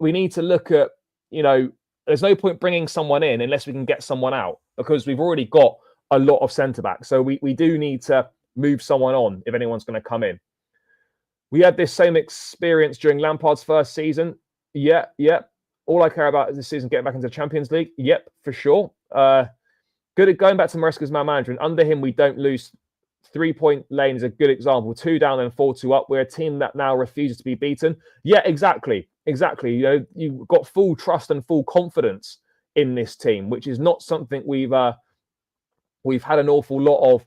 Speaker 2: We need to look at, you know, there's no point bringing someone in unless we can get someone out, because we've already got a lot of centre backs. So we do need to move someone on if anyone's going to come in. We had this same experience during Lampard's first season. Yeah. All I care about is this season getting back into the Champions League. Yep, for sure. good at going back to Maresca's man management. Under him, we don't lose. 3-point lane is a good example. 2 down and 4-2 up. We're a team that now refuses to be beaten. Yeah, exactly. You know, you've got full trust and full confidence in this team, which is not something we've had an awful lot of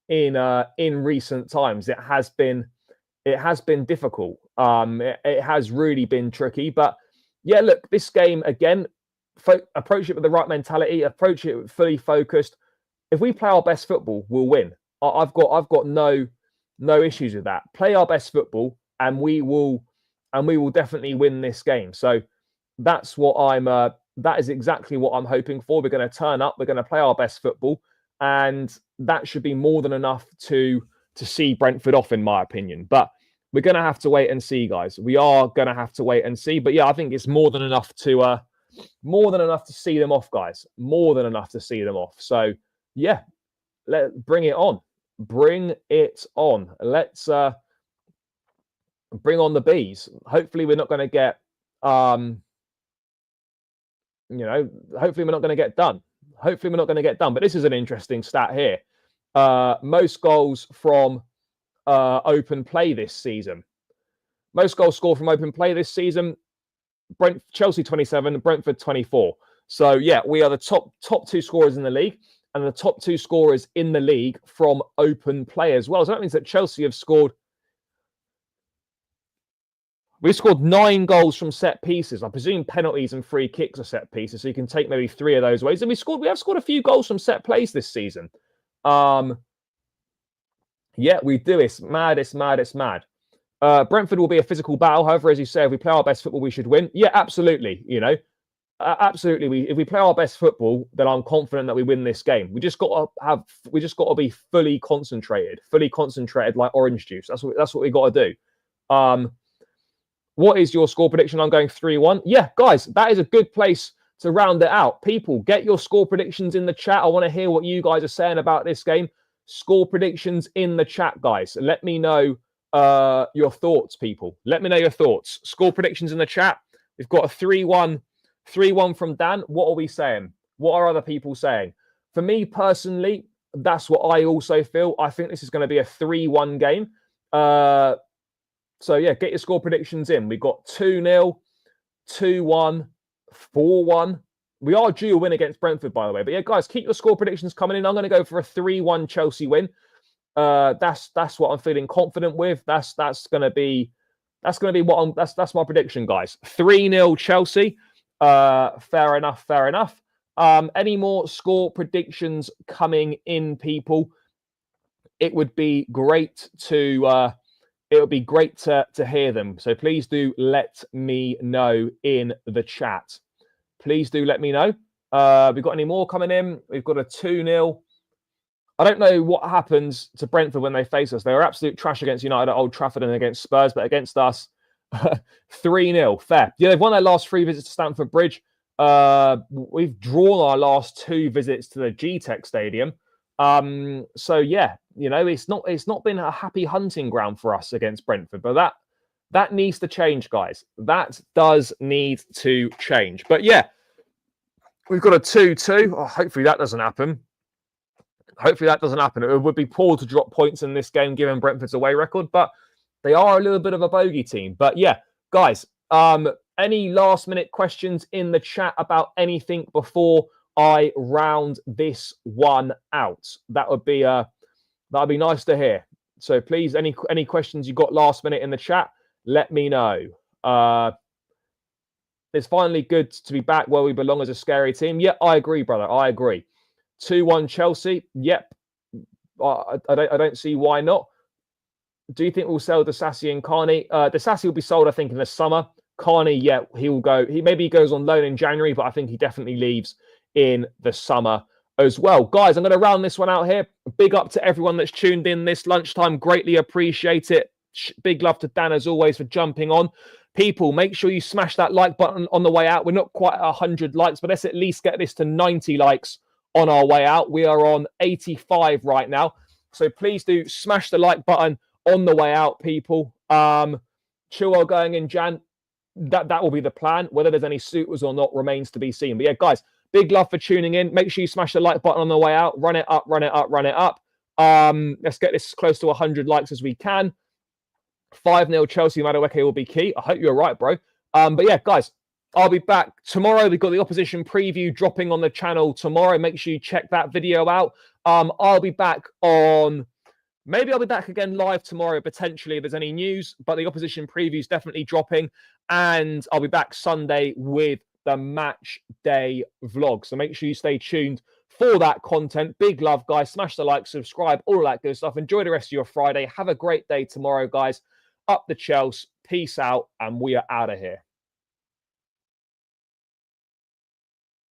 Speaker 2: in recent times. It has been difficult. It has really been tricky. But yeah, look, this game again, approach it with the right mentality. Approach it fully focused. If we play our best football, we'll win. I've got no issues with that. Play our best football, and we will definitely win this game. So that's what that is exactly what I'm hoping for. We're going to turn up. We're going to play our best football, and that should be more than enough to see Brentford off, in my opinion. But we're going to have to wait and see, guys. We are going to have to wait and see. But yeah, I think it's more than enough to see them off, guys. More than enough to see them off. So yeah, bring it on. Bring it on. Let's bring on the bees. Hopefully we're not going to get hopefully we're not going to get done. But this is an interesting stat here. Most goals from open play this season. Most goals scored from open play this season. Chelsea 27, Brentford 24. So yeah, we are the top 2 scorers in the league, and the top 2 scorers in the league from open play as well. So that means that Chelsea have scored. We've scored 9 goals from set pieces. I presume penalties and free kicks are set pieces, so you can take maybe 3 of those ways. And we have scored a few goals from set plays this season. Yeah, we do. It's mad. Brentford will be a physical battle. However, as you say, if we play our best football, we should win. Yeah, absolutely. You know, absolutely. If we play our best football, then I'm confident that we win this game. We just got to be fully concentrated like orange juice. That's what we got to do. What is your score prediction? I'm going 3-1. Yeah, guys, that is a good place to round it out. People, get your score predictions in the chat. I want to hear what you guys are saying about this game. Score predictions in the chat, guys. Let me know your thoughts, people. Let me know your thoughts. Score predictions in the chat. We've got a 3-1 from Dan. What are we saying? What are other people saying? For me personally, that's what I also feel. I think this is going to be a 3-1 game. So yeah, get your score predictions in. We've got 2-0, 2-1, 4-1. We are due a win against Brentford, by the way. But yeah, guys, keep your score predictions coming in. I'm going to go for a 3-1 Chelsea win. That's what I'm feeling confident with. That's going to be what that's my prediction, guys. 3-0 Chelsea. Fair enough. Any more score predictions coming in, people? It would be great to hear them. So please do let me know in the chat. Please do let me know. We've got any more coming in? We've got a 2-0. I don't know what happens to Brentford when they face us. They were absolute trash against United at Old Trafford and against Spurs, but against us, 3-0. Fair. Yeah, they've won their last 3 visits to Stamford Bridge. We've drawn our last 2 visits to the G-Tech Stadium. So yeah, you know, it's not been a happy hunting ground for us against Brentford, but that needs to change, guys. That does need to change. But yeah, we've got a 2-2. Oh, hopefully that doesn't happen. It would be poor to drop points in this game given Brentford's away record, but they are a little bit of a bogey team. But yeah, guys, any last minute questions in the chat about anything before I round this one out? That would be that'd be nice to hear. So please, any questions you got last minute in the chat, let me know. It's finally good to be back where we belong as a scary team. Yeah, I agree, brother. I agree. 2-1 Chelsea. Yep. I don't see why not. Do you think we'll sell Disasi and Carney? Disasi will be sold, I think, in the summer. Carney, yeah, he will go. Maybe goes on loan in January, but I think he definitely leaves in the summer as well. Guys, I'm going to round this one out here. Big up to everyone that's tuned in this lunchtime. Greatly appreciate it. Big love to Dan, as always, for jumping on. People, make sure you smash that like button on the way out. We're not quite at 100 likes, but let's at least get this to 90 likes on our way out. We are on 85 right now. So please do smash the like button on the way out, people. Chilwell going in Jan. That will be the plan. Whether there's any suitors or not remains to be seen. But yeah, guys, Big love for tuning in. Make sure you smash the like button on the way out. Run it up, run it up, run it up. Let's get this close to 100 likes as we can. 5-0 Chelsea, Madueke will be key. I hope you're right, bro. But yeah, guys, I'll be back tomorrow. We've got the opposition preview dropping on the channel tomorrow. Make sure you check that video out. I'll be back on... Maybe I'll be back again live tomorrow, potentially, if there's any news. But the opposition preview is definitely dropping. And I'll be back Sunday with the match day vlog. So make sure you stay tuned for that content. Big love, guys. Smash the like, subscribe, all that good stuff. Enjoy the rest of your Friday. Have a great day tomorrow, guys. Up the Chelsea. Peace out. And we are out of here.